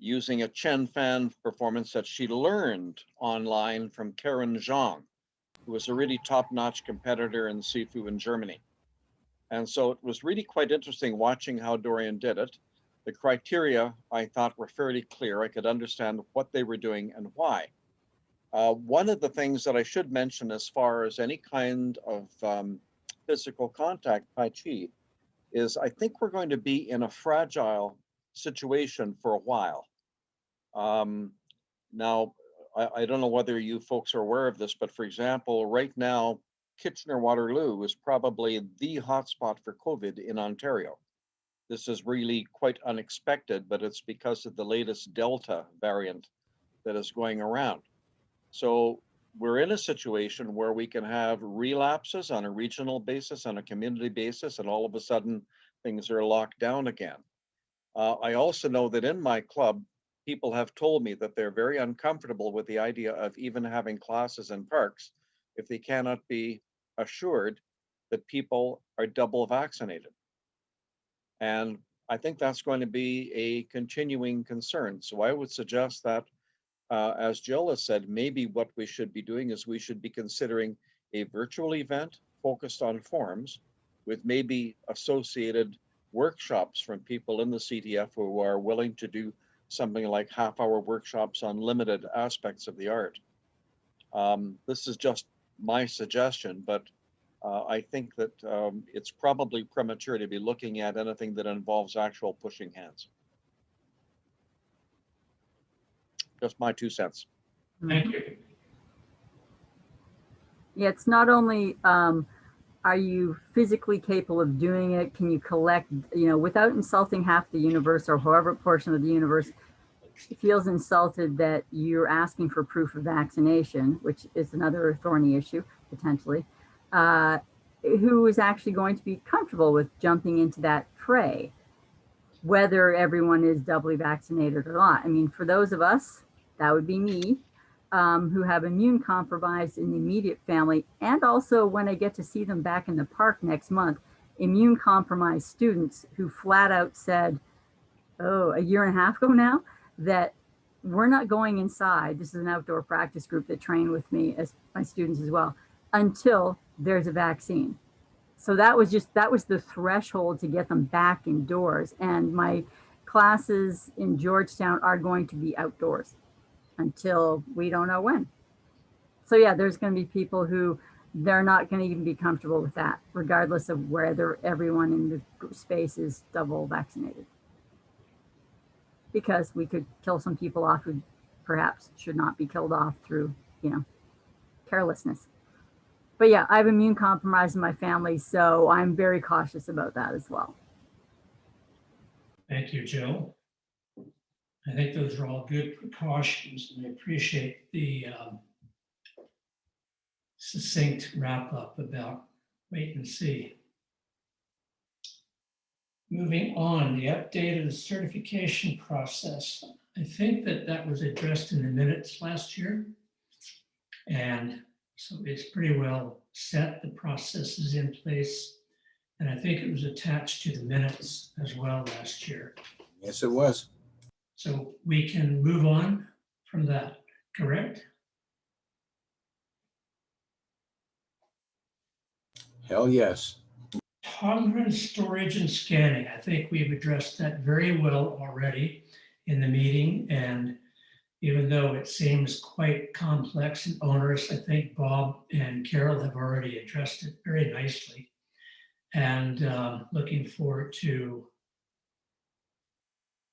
using a Chen fan performance that she learned online from Karen Zhang, who was a really top-notch competitor in Sifu in Germany. And so it was really quite interesting watching how Dorian did it. The criteria I thought were fairly clear. I could understand what they were doing and why. One of the things that I should mention as far as any kind of physical contact Tai Chi is I think we're going to be in a fragile situation for a while. Now, I don't know whether you folks are aware of this, but for example, right now, Kitchener-Waterloo is probably the hotspot for COVID in Ontario. This is really quite unexpected, but it's because of the latest Delta variant that is going around. So we're in a situation where we can have relapses on a regional basis, on a community basis, and all of a sudden things are locked down again. I also know that in my club, people have told me that they're very uncomfortable with the idea of even having classes in parks if they cannot be assured that people are double vaccinated. And I think that's going to be a continuing concern. So I would suggest that, as Jill has said, maybe what we should be doing is we should be considering a virtual event focused on forms with maybe associated workshops from people in the CTF who are willing to do something like half-hour workshops on limited aspects of the art. This is just my suggestion, but I think that it's probably premature to be looking at anything that involves actual pushing hands. Just my 2 cents. Thank you. Yeah, it's not only are you physically capable of doing it, can you collect, without insulting half the universe or however portion of the universe feels insulted that you're asking for proof of vaccination, which is another thorny issue potentially, who is actually going to be comfortable with jumping into that fray, whether everyone is doubly vaccinated or not. I mean, for those of us, that would be me, who have immune compromised in the immediate family, and also when I get to see them back in the park next month, immune compromised students who flat out said, oh, a year and a half ago now, that we're not going inside. This is an outdoor practice group that train with me as my students as well, until there's a vaccine. So that was the threshold to get them back indoors. And my classes in Georgetown are going to be outdoors until we don't know when. So yeah, there's going to be people who they're not going to even be comfortable with that, regardless of whether everyone in the space is double vaccinated. Because we could kill some people off who perhaps should not be killed off through, carelessness. But yeah, I have immune compromise in my family, so I'm very cautious about that as well. Thank you, Jill. I think those are all good precautions, and I appreciate the succinct wrap up about wait and see. Moving on, the update of the certification process. I think that was addressed in the minutes last year. And so it's pretty well set. The process is in place. And I think it was attached to the minutes as well last year. Yes, it was. So we can move on from that, correct? Hell yes. Tongren storage and scanning. I think we've addressed that very well already in the meeting. And even though it seems quite complex and onerous, I think Bob and Carol have already addressed it very nicely. And looking forward to,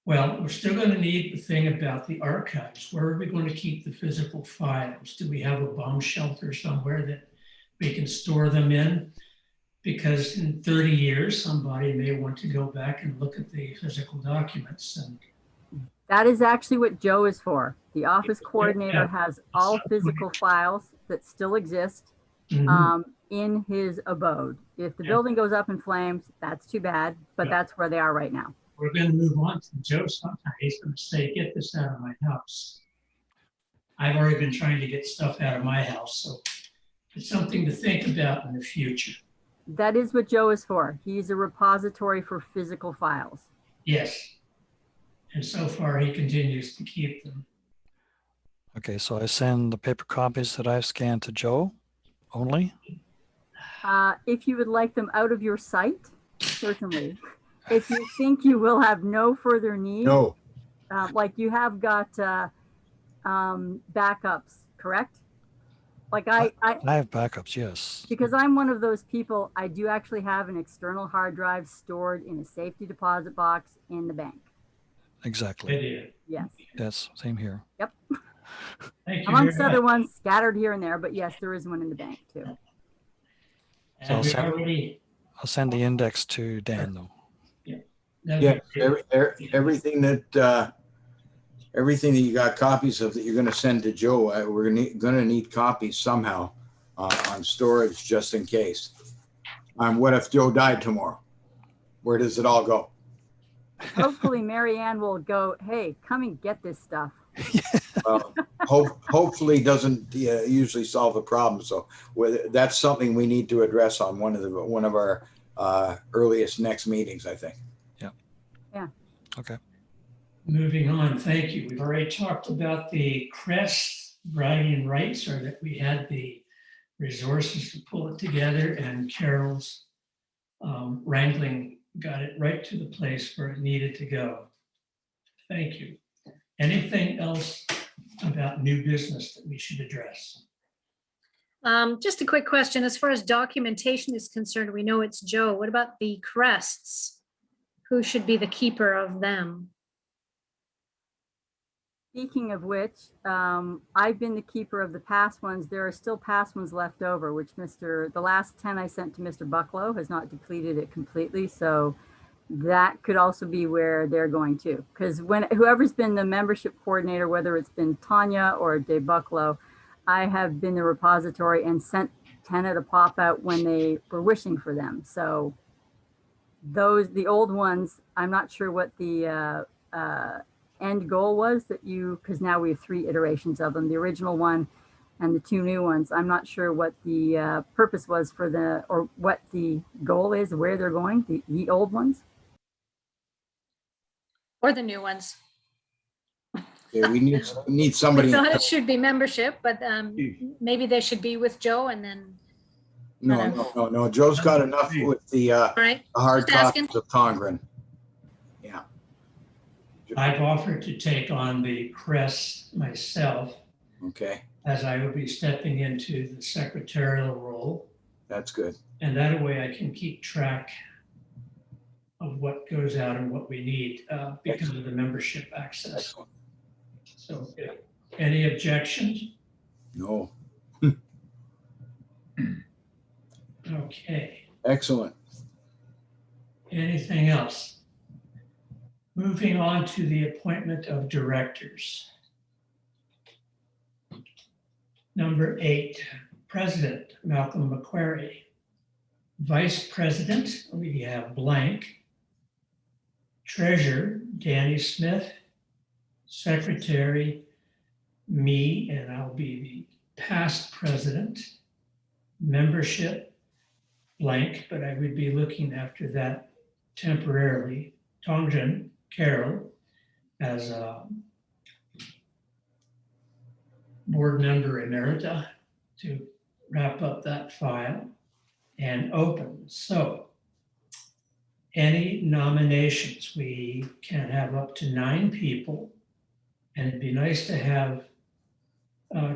well, we're still going to need the thing about the archives. Where are we going to keep the physical files? Do we have a bomb shelter somewhere that we can store them in? Because in 30 years, somebody may want to go back and look at the physical documents. And That is actually what Joe is for. The office coordinator has all physical files that still exist in his abode. If the building goes up in flames, that's too bad, but that's where they are right now. we're going to move on to Joe sometime. He's going to say, get this out of my house. I've already been trying to get stuff out of my house, so it's something to think about in the future. That is what Joe is for. He's a repository for physical files. Yes. And so far, he continues to keep them. Okay, so I send the paper copies that I've scanned to Joe only? If you would like them out of your sight, certainly. If you think you will have no further need, No, like you have got backups, correct? Like I have backups, yes. because I'm one of those people, I do actually have an external hard drive stored in a safety deposit box in the bank. Exactly. Idea. Yes. Yes, same here. Yep. Thank you Amongst very other much. ones scattered here and there, but yes, there is one in the bank too. So I'll And we send, already, I'll send the index to Dan though. yeah, everything that you got copies of that you're gonna send to Joe, we're gonna need copies somehow on storage just in case. What if Joe died tomorrow? Where does it all go? Hopefully Mary Ann will go, hey, come and get this stuff. Well, hopefully doesn't usually solve the problem. So that's something we need to address on one of our earliest next meetings, I think. Yeah. Yeah. Okay. moving on, thank you. We've already talked about the crest bragging rights, or that we had the resources to pull it together, and Carol's wrangling got it right to the place where it needed to go. Thank you. Anything else about new business that we should address? Just a quick question. As far as documentation is concerned, we know it's Joe. What about the crests? Who should be the keeper of them? Speaking of which, I've been the keeper of the past ones. There are still past ones left over, which the last 10 I sent to Mr. Bucklow has not depleted it completely. So that could also be where they're going to. Because whoever's been the membership coordinator, whether it's been Tanya or Dave Bucklow, I have been the repository and sent 10 at a pop out when they were wishing for them. So the old ones, I'm not sure what the end goal was because now we have 3 iterations of them, the original one and the 2 new ones. I'm not sure what the purpose was or what the goal is, where they're going, the old ones. Or the new ones? Yeah, we need somebody. We thought it should be membership, but maybe they should be with Joe and then. No. Joe's got enough with the Right. hard Just asking. copies of Tongren. Yeah. I've offered to take on the crest myself, Okay, as I will be stepping into the secretarial role. that's good. And that way I can keep track of what goes out and what we need because of the membership access. Excellent. So any objections? No, Okay, excellent. anything else? Moving on to the appointment of directors. Number 8, President Malcolm McQuarrie. Vice President, we have blank. Treasurer, Danny Smith. Secretary, me, and I'll be the past president. Membership, blank, but I would be looking after that temporarily. Tongren, Carol, as a board member emerita to wrap up that file, and open. So any nominations, we can have up to 9 people, and it'd be nice to have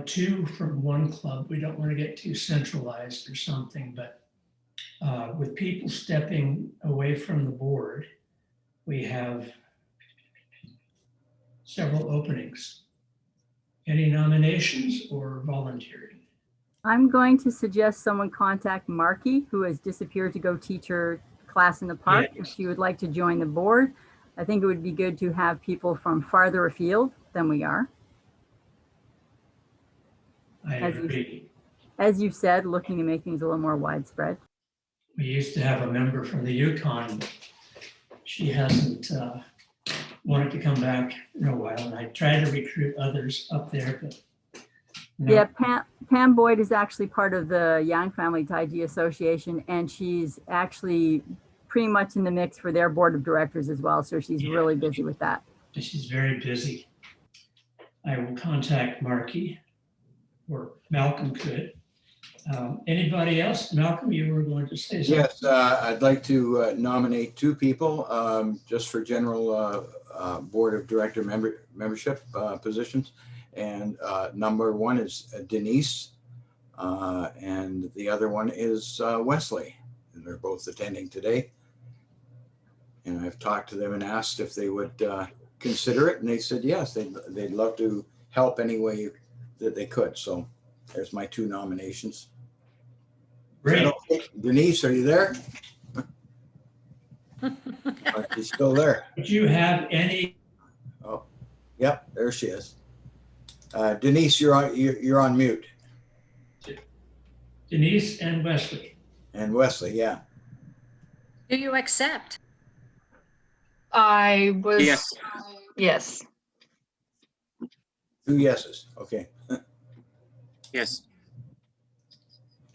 2 from one club. We don't want to get too centralized or something, but With people stepping away from the board, we have several openings. Any nominations or volunteering? I'm going to suggest someone contact Marky, who has disappeared to go teach her class in the park. If she would like to join the board, I think it would be good to have people from farther afield than we are. I agree. As you said, looking to make things a little more widespread. We used to have a member from the Yukon. She hasn't wanted to come back in a while, and I tried to recruit others up there, but no. Yeah, Pam Boyd is actually part of the Yang Family Taiji Association, and she's actually pretty much in the mix for their board of directors as well. So she's really busy with that. She's very busy. I will contact Marky, or Malcolm could. Anybody else? Malcolm, you were going to say something? Yes, I'd like to nominate two people just for general board of director membership positions. And number one is Denise, and the other one is Wesley. And they're both attending today. And I've talked to them and asked if they would consider it, and they said yes, they'd love to help any way that they could. So there's my two nominations. Great. Denise, are you there? She's still there. Do you have any? Oh, yep, there she is. Denise, you're on mute. Denise and Wesley. And Wesley, yeah. Do you accept? I was. Yes. Yes. Two yeses. Okay. Yes.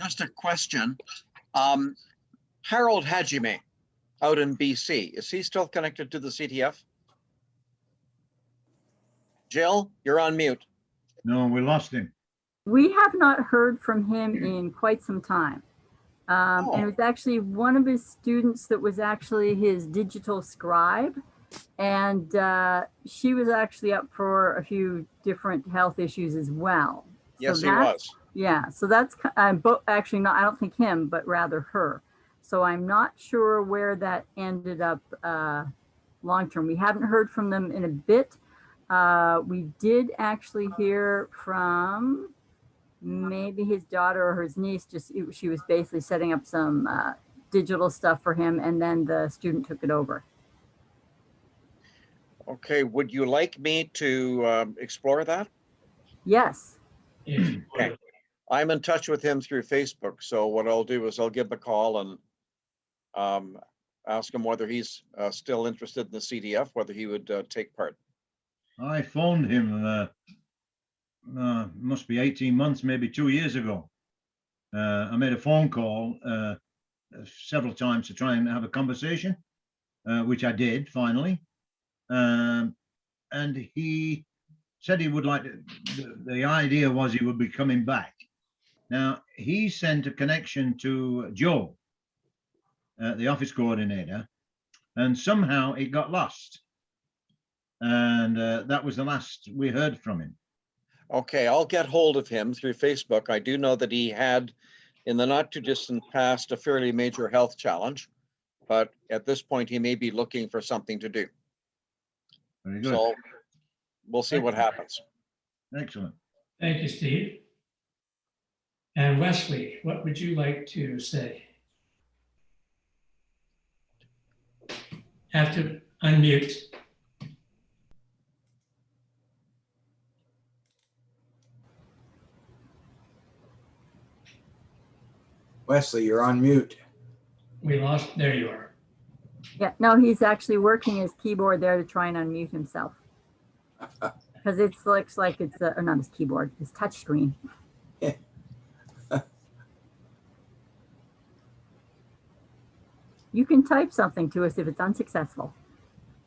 Just a question. Harold Hajime out in BC, is he still connected to the CTF? Jill, you're on mute. No, we lost him. We have not heard from him in quite some time. And it was actually one of his students that was actually his digital scribe. And she was actually up for a few different health issues as well. Yes, So he that's- was. Yeah, so that's actually not, I don't think him, but rather her. So I'm not sure where that ended up long-term. We haven't heard from them in a bit. We did actually hear from maybe his daughter or his niece, she was basically setting up some digital stuff for him, and then the student took it over. Okay, would you like me to explore that? Yes. Okay. I'm in touch with him through Facebook, so what I'll do is I'll give him a call and ask him whether he's still interested in the CDF, whether he would take part. I phoned him, must be 18 months, maybe 2 years ago. I made a phone call several times to try and have a conversation, which I did finally. And he said he would like to, the idea was he would be coming back. Now, he sent a connection to Joe, the office coordinator, and somehow it got lost. And that was the last we heard from him. Okay, I'll get hold of him through Facebook. I do know that he had, in the not too distant past, a fairly major health challenge, but at this point, he may be looking for something to do. Very good. So we'll see what happens. Excellent. Thank you, Steve. And Wesley, what would you like to say? Have to unmute. Wesley, you're on mute. We lost, there you are. Yeah, no, he's actually working his keyboard there to try and unmute himself. Because it looks like it's, or not his keyboard, his touch screen. You can type something to us if it's unsuccessful.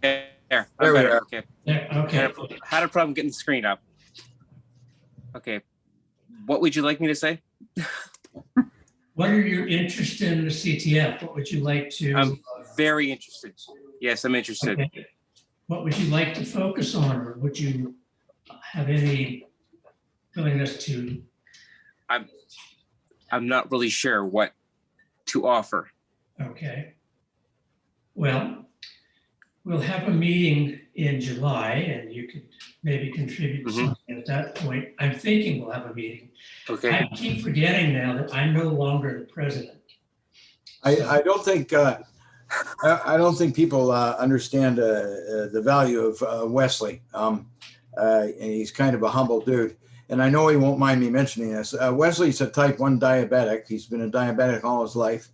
There, There I'm we better. are. Okay. There, okay. Had a problem getting the screen up. Okay. What would you like me to say? What are you interested in the CTF? What would you like to? I'm very interested. Yes, I'm interested. Okay. What would you like to focus on, or would you have any willingness to? I'm not really sure what to offer. Okay. Well, we'll have a meeting in July and you could maybe contribute something at that point. I'm thinking we'll have a meeting. Okay. I keep forgetting now that I'm no longer the president. I don't think I don't think people understand the value of Wesley. And he's kind of a humble dude. And I know he won't mind me mentioning this. Wesley's a type 1 diabetic. He's been a diabetic all his life.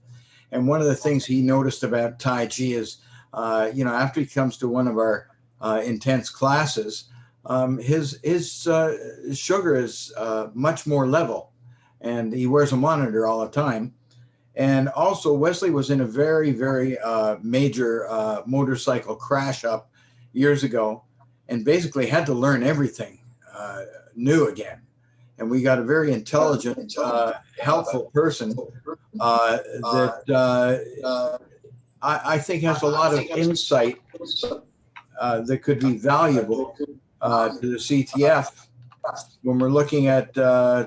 And one of the things he noticed about Tai Chi is, after he comes to one of our intense classes, his sugar is much more level. And he wears a monitor all the time. And also, Wesley was in a very, very major motorcycle crash up years ago and basically had to learn everything new again. And we got a very intelligent, helpful person that I think has a lot of insight that could be valuable to the CTF when we're looking at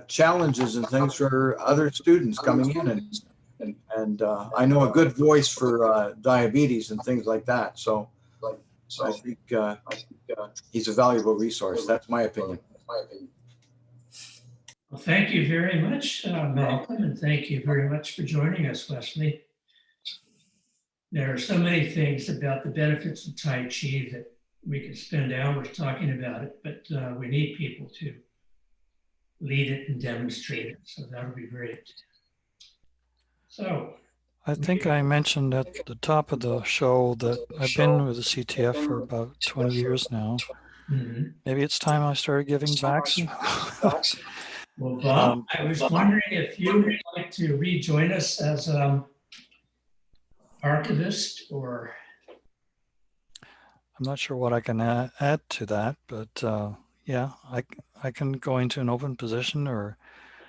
challenges and things for other students coming in. And I know a good voice for diabetes and things like that. So I think he's a valuable resource. That's my opinion. Well, thank you very much, Malcolm, and thank you very much for joining us, Wesley. There are so many things about the benefits of Tai Chi that we could spend hours talking about it, but we need people to lead it and demonstrate it. So that'll be great. So I think I mentioned at the top of the show that I've been with the CTF for about 20 years now. Maybe it's time I started giving back some. Well, Bob, I was wondering if you would like to rejoin us as archivist, or I'm not sure what I can add to that, but yeah, I can go into an open position or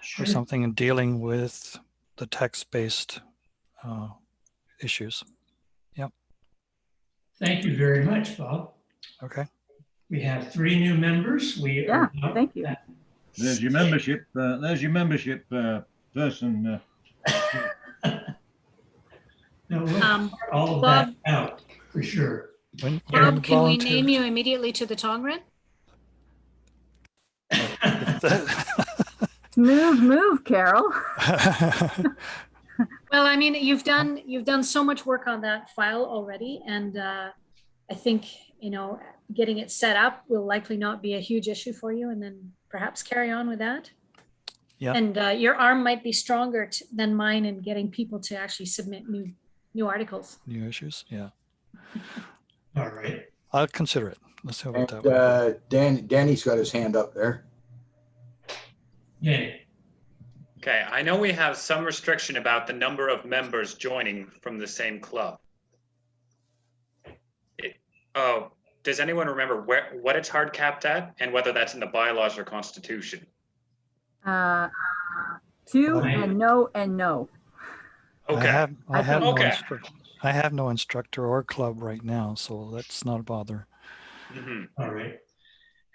something in dealing with the text-based issues. Yep. Thank you very much, Bob. Okay. We have 3 new members. Thank you. There's your membership. Person. No, we'll sort all of Bob, that out for sure. Bob, can we name you immediately to the Tongren? Smooth move, Carol. Well, I mean, you've done so much work on that file already, and I think getting it set up will likely not be a huge issue for you, and then perhaps carry on with that. Yeah. And your arm might be stronger than mine in getting people to actually submit new articles. New issues, yeah. All right. I'll consider it. Let's have it that way. Danny's got his hand up there. Yeah. Okay, I know we have some restriction about the number of members joining from the same club. Does anyone remember what it's hard capped at and whether that's in the bylaws or constitution? 2 and no and no. Okay. I have no instructor or club right now, so that's not a bother. All right.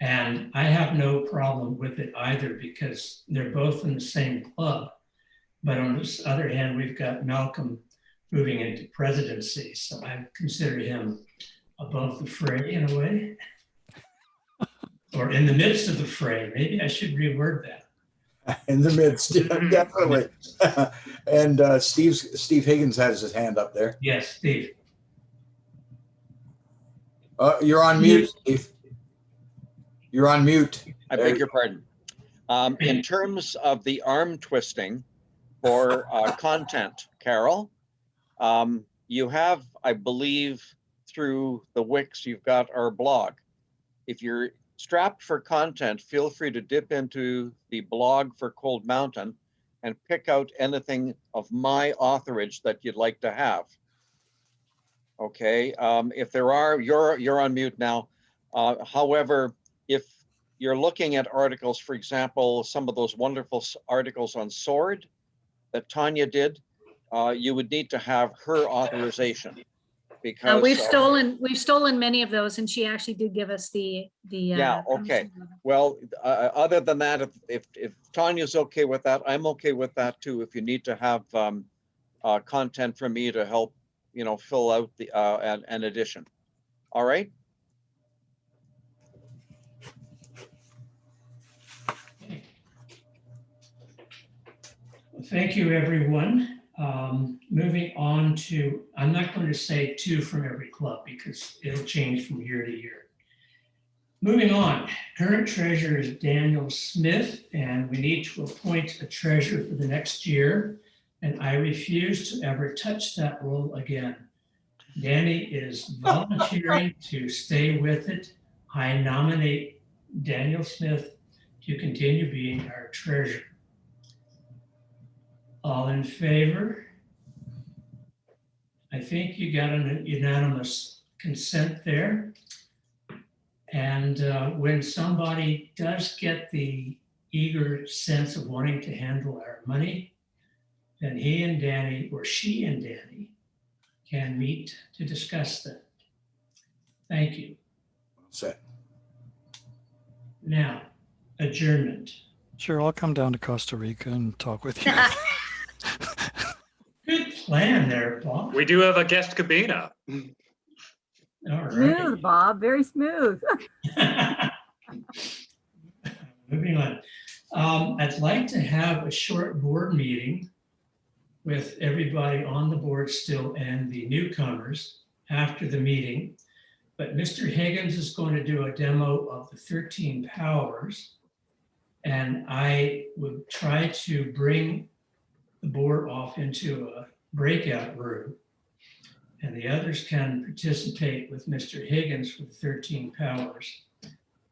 And I have no problem with it either because they're both in the same club. But on the other hand, we've got Malcolm moving into presidency. So I consider him above the fray in a way, or in the midst of the fray. Maybe I should reword that. In the midst, yeah, definitely. And Steve Higgins has his hand up there. Yes, Steve. You're on mute, Steve. You're on mute. I beg your pardon. In terms of the arm twisting for content, Carol, you have, I believe, through the Wix, you've got our blog. If you're strapped for content, feel free to dip into the blog for Cold Mountain and pick out anything of my authorage that you'd like to have. Okay, if there are, you're on mute now. However, if you're looking at articles, for example, some of those wonderful articles on sword that Tanya did, you would need to have her authorization. Because we've stolen many of those, and she actually did give us the yeah, okay. Well, other than that, if Tanya's okay with that, I'm okay with that too. If you need to have content from me to help, fill out the, an addition. All right? Thank you, everyone. Moving on to, I'm not going to say 2 from every club because it'll change from year to year. Moving on, current treasurer is Daniel Smith, and we need to appoint a treasurer for the next year. And I refuse to ever touch that role again. Danny is volunteering to stay with it. I nominate Daniel Smith to continue being our treasurer. All in favor? I think you got a unanimous consent there. And when somebody does get the eager sense of wanting to handle our money, then he and Danny, or she and Danny, can meet to discuss that. Thank you. Set. Now, adjournment. Sure, I'll come down to Costa Rica and talk with you. Good plan there, Bob. We do have a guest cabina. All Smooth, Bob, very smooth. Moving on. I'd like to have a short board meeting with everybody on the board still and the newcomers after the meeting. But Mr. Higgins is going to do a demo of the 13 powers. And I would try to bring the board off into a breakout room. And the others can participate with Mr. Higgins for the 13 powers.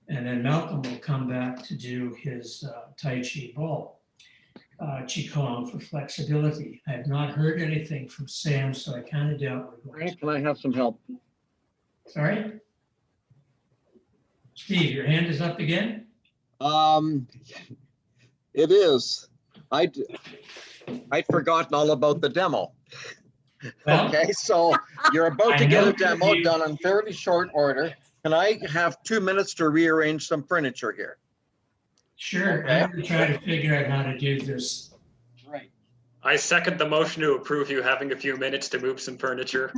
And then Malcolm will come back to do his Tai Chi ball, Qigong for flexibility. I have not heard anything from Sam, so I kind of doubt we're going to. Can I have some help? Sorry? Steve, your hand is up again? It is. I'd forgotten all about the demo. Well, okay, so you're about to I get know a demo you- done in fairly short order. Can I have 2 minutes to rearrange some furniture here? Sure, Okay. I'm going to try to figure out how to do this. Right. I second the motion to approve you having a few minutes to move some furniture.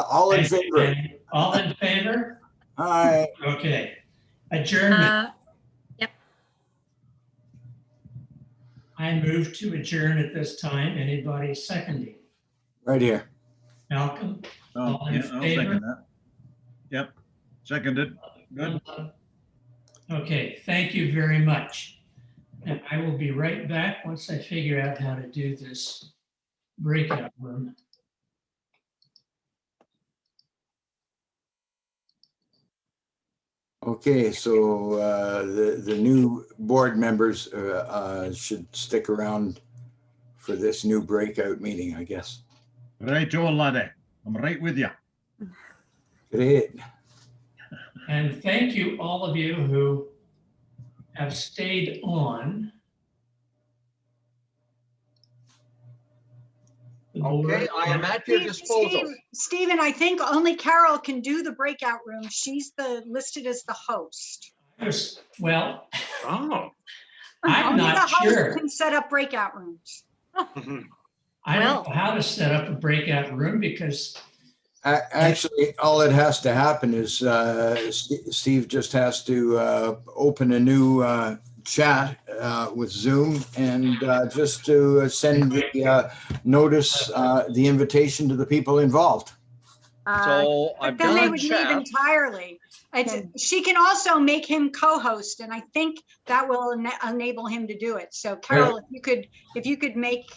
All in favor? All in favor? Aye. Okay. Adjournment. Yep. I move to adjourn at this time. Anybody seconding? Right here. Malcolm? Oh, All in yeah, I'll favor? second that. Yep, seconded. Good. Okay, thank you very much. And I will be right back once I figure out how to do this breakout room. Okay, so the new board members should stick around for this new breakout meeting, I guess. Right, old laddie. I'm right with you. Great. And thank you, all of you who have stayed on. The board. Okay, I am at your disposal. Stephen, I think only Carol can do the breakout room. She's listed as the host. Well, Oh. I'm Only not the host sure. can set up breakout rooms. I don't know how to set up a breakout room because Actually, all that has to happen is Steve just has to open a new chat with Zoom and just to send the notice, the invitation to the people involved. So I've Then they done a would leave chat. entirely. She can also make him co-host, and I think that will enable him to do it. So Carol, if you could make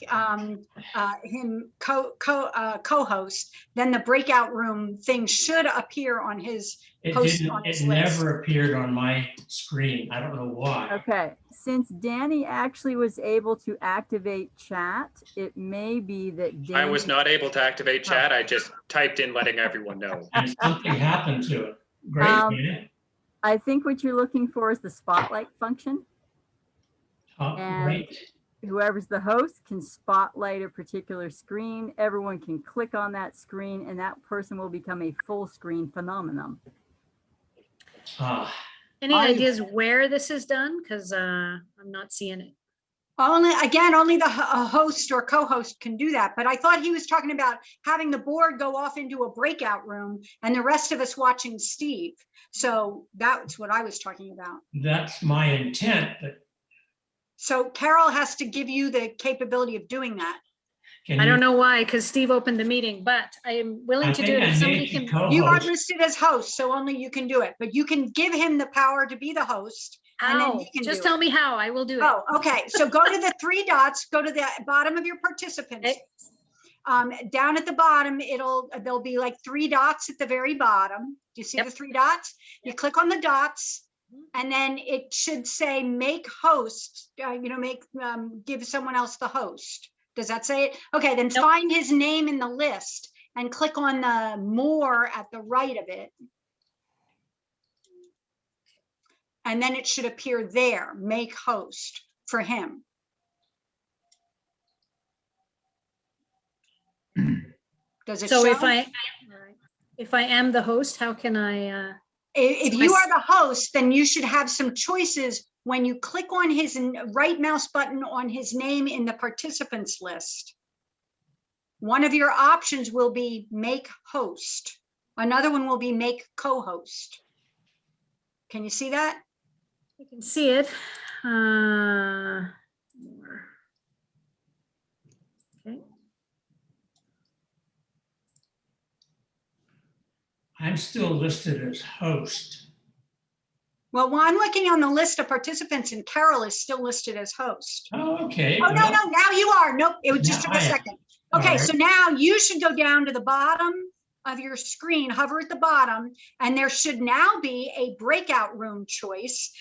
him co-host, then the breakout room thing should appear on his it post didn't, on his it list. never appeared on my screen. I don't know why. Okay, since Danny actually was able to activate chat, it may be that Danny. I was not able to activate chat. I just typed in letting everyone know. And something happened to it. Great, man. I think what you're looking for is the spotlight function. And Right. whoever's the host can spotlight a particular screen. Everyone can click on that screen and that person will become a full screen phenomenon. Ah, Any ideas where this is done? Because I'm not seeing it. Only the host or co-host can do that. But I thought he was talking about having the board go off into a breakout room and the rest of us watching Steve. So that's what I was talking about. That's my intent, but So Carol has to give you the capability of doing that. can I don't you, know why, because Steve opened the meeting, but I am willing I to do think it I if somebody made you can. You are co-host. listed as host, so only you can do it. But you can give him the power to be the host. And then How? he can Just do tell it. me how. I will do it. Oh, okay. So go to the three dots, go to the bottom of your participants. Down at the bottom, there'll be like three dots at the very bottom. Do you see the three dots? You click on the dots and then it should say make host, give someone else the host. Does that say it? Okay, then find his name in the list and click on the more at the right of it. And then it should appear there, make host for him. Does it So show? if I am the host, how can I? If you are the host, then you should have some choices when you click on his right mouse button on his name in the participants list. One of your options will be make host. Another one will be make co-host. Can you see that? I can see it. Okay. I'm still listed as host. Well, I'm looking on the list of participants and Carol is still listed as host. Oh, okay. Oh, no, well, now you are. Nope, it just took now a I am. second. All Okay, right. so now you should go down to the bottom of your screen, hover at the bottom, and there should now be a breakout room choice.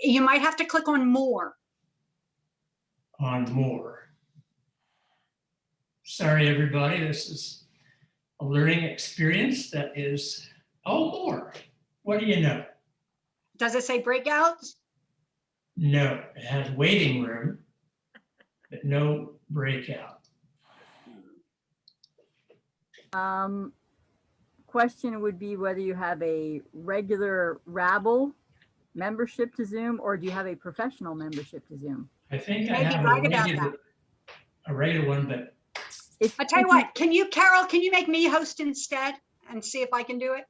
You might have to click on more. On more. Sorry, everybody, this is a learning experience that is, more. What do you know? Does it say breakouts? No, it has waiting room, but no breakout. Question would be whether you have a regular Rabble membership to Zoom or do you have a professional membership to Zoom? I think I Maybe have right about that. a regular one, but I tell you what, Carol, can you make me host instead and see if I can do it?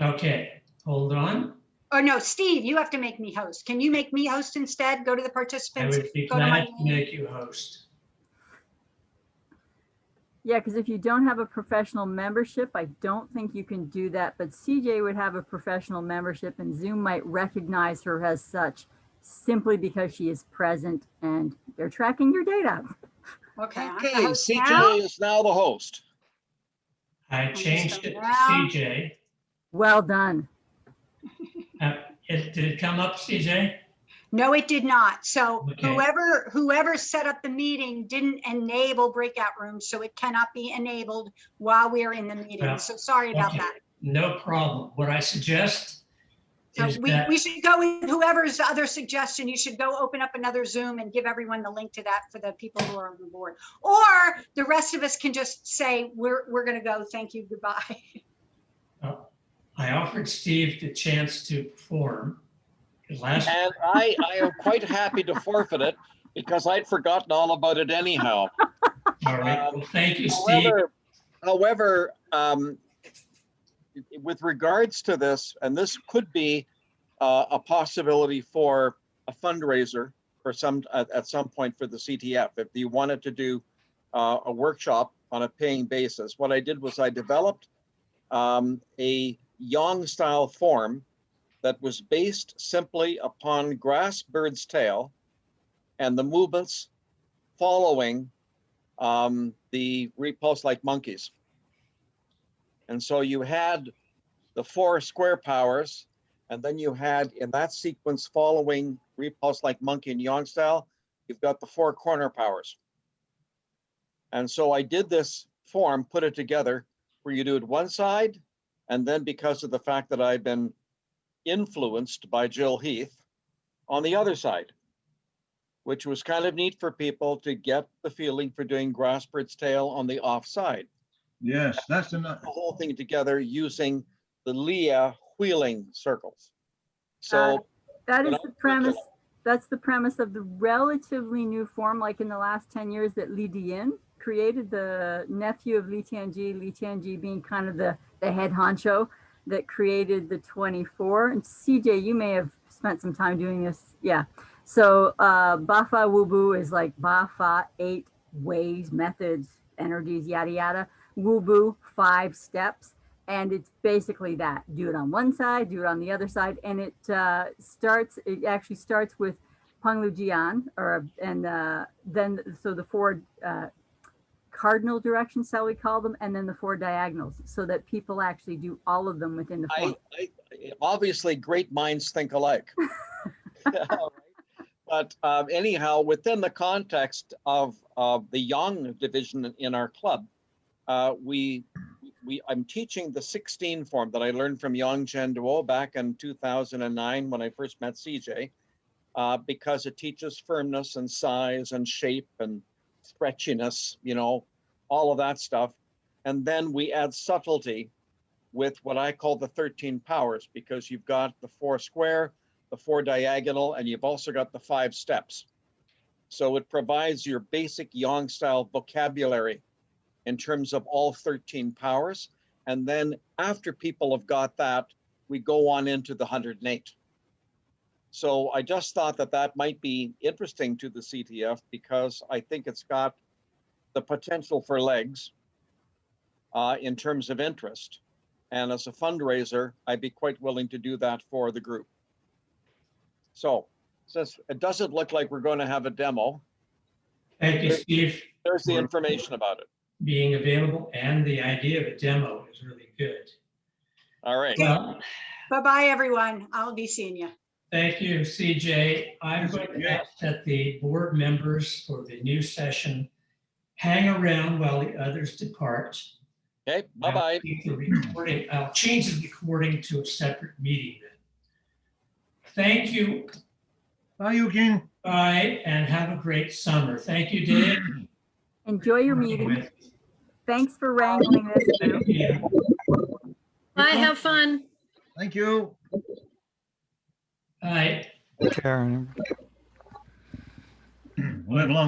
okay, hold on. Oh, no, Steve, you have to make me host. Can you make me host instead? Go to the I participants. would be go to my glad to make you host. Yeah, because if you don't have a professional membership, I don't think you can do that. But CJ would have a professional membership and Zoom might recognize her as such simply because she is present and they're tracking your data. Okay, I'm Okay, the host CJ now. is now the host. I changed it to now. CJ. Well done. Did it come up, CJ? No, it did not. So Okay. whoever set up the meeting didn't enable breakout rooms, so it cannot be enabled while we are in the meeting. Well, So sorry about okay, that. no problem. What I suggest So is we that, should go with whoever's other suggestion. You should go open up another Zoom and give everyone the link to that for the people who are on the board. Or the rest of us can just say, we're gonna go, thank you, goodbye. I offered Steve the chance to perform. Last, And I am quite happy to forfeit it because I'd forgotten all about it anyhow. all right, well, thank you, Steve. However, with regards to this, and this could be a possibility for a fundraiser for at some point for the CTF, if you wanted to do a workshop on a paying basis. What I did was I developed a Yang style form that was based simply upon grass bird's tail and the movements following the repulse like monkeys. And so you had the 4 square powers, and then you had in that sequence following repulse like monkey and Yang style, you've got the 4 corner powers. And so I did this form, put it together where you do it one side, and then because of the fact that I've been influenced by Jill Heath on the other side, which was kind of neat for people to get the feeling for doing grass bird's tail on the off side. Yes, that's enough. The whole thing together using the Leah wheeling circles. So That is that's the premise of the relatively new form, like in the last 10 years that Li Dian created, the nephew of Li Tianji being kind of the head honcho that created the 24. And CJ, you may have spent some time doing this. Yeah. So Bafa Wubu is like Bafa, 8 ways, methods, energies, yada, yada. Wubu, 5 steps. And it's basically that. Do it on one side, do it on the other side. And it actually starts with Penglu Jian, then the 4 cardinal directions, shall we call them, and then the 4 diagonals, so that people actually do all of them within the form. Obviously, great minds think alike. But anyhow, within the context of the Yang division in our club, I'm teaching the 16 form that I learned from Yang Chen Duo back in 2009 when I first met CJ, because it teaches firmness and size and shape and stretchiness, you know, all of that stuff. And then we add subtlety with what I call the 13 powers, because you've got the 4 square, the 4 diagonal, and you've also got the 5 steps. So it provides your basic Yang style vocabulary in terms of all 13 powers. And then after people have got that, we go on into the 108. So I just thought that that might be interesting to the CTF, because I think it's got the potential for legs in terms of interest. And as a fundraiser, I'd be quite willing to do that for the group. So since it doesn't look like we're going to have a demo. Thank you, Steve. There's the information about it. Being available, and the idea of a demo is really good. All right. Well, Bye-bye, everyone. I'll be seeing you. thank you, CJ. I'm going to ask that the board members for the new session hang around while the others depart. Okay, bye-bye. I'll change the recording to a separate meeting then. Thank you. Bye, Eugene. Bye, and have a great summer. Thank you, Dave. Enjoy your meeting. Thanks for wrangling this too. Bye, have fun. Thank you. Bye. Karen. We'll have long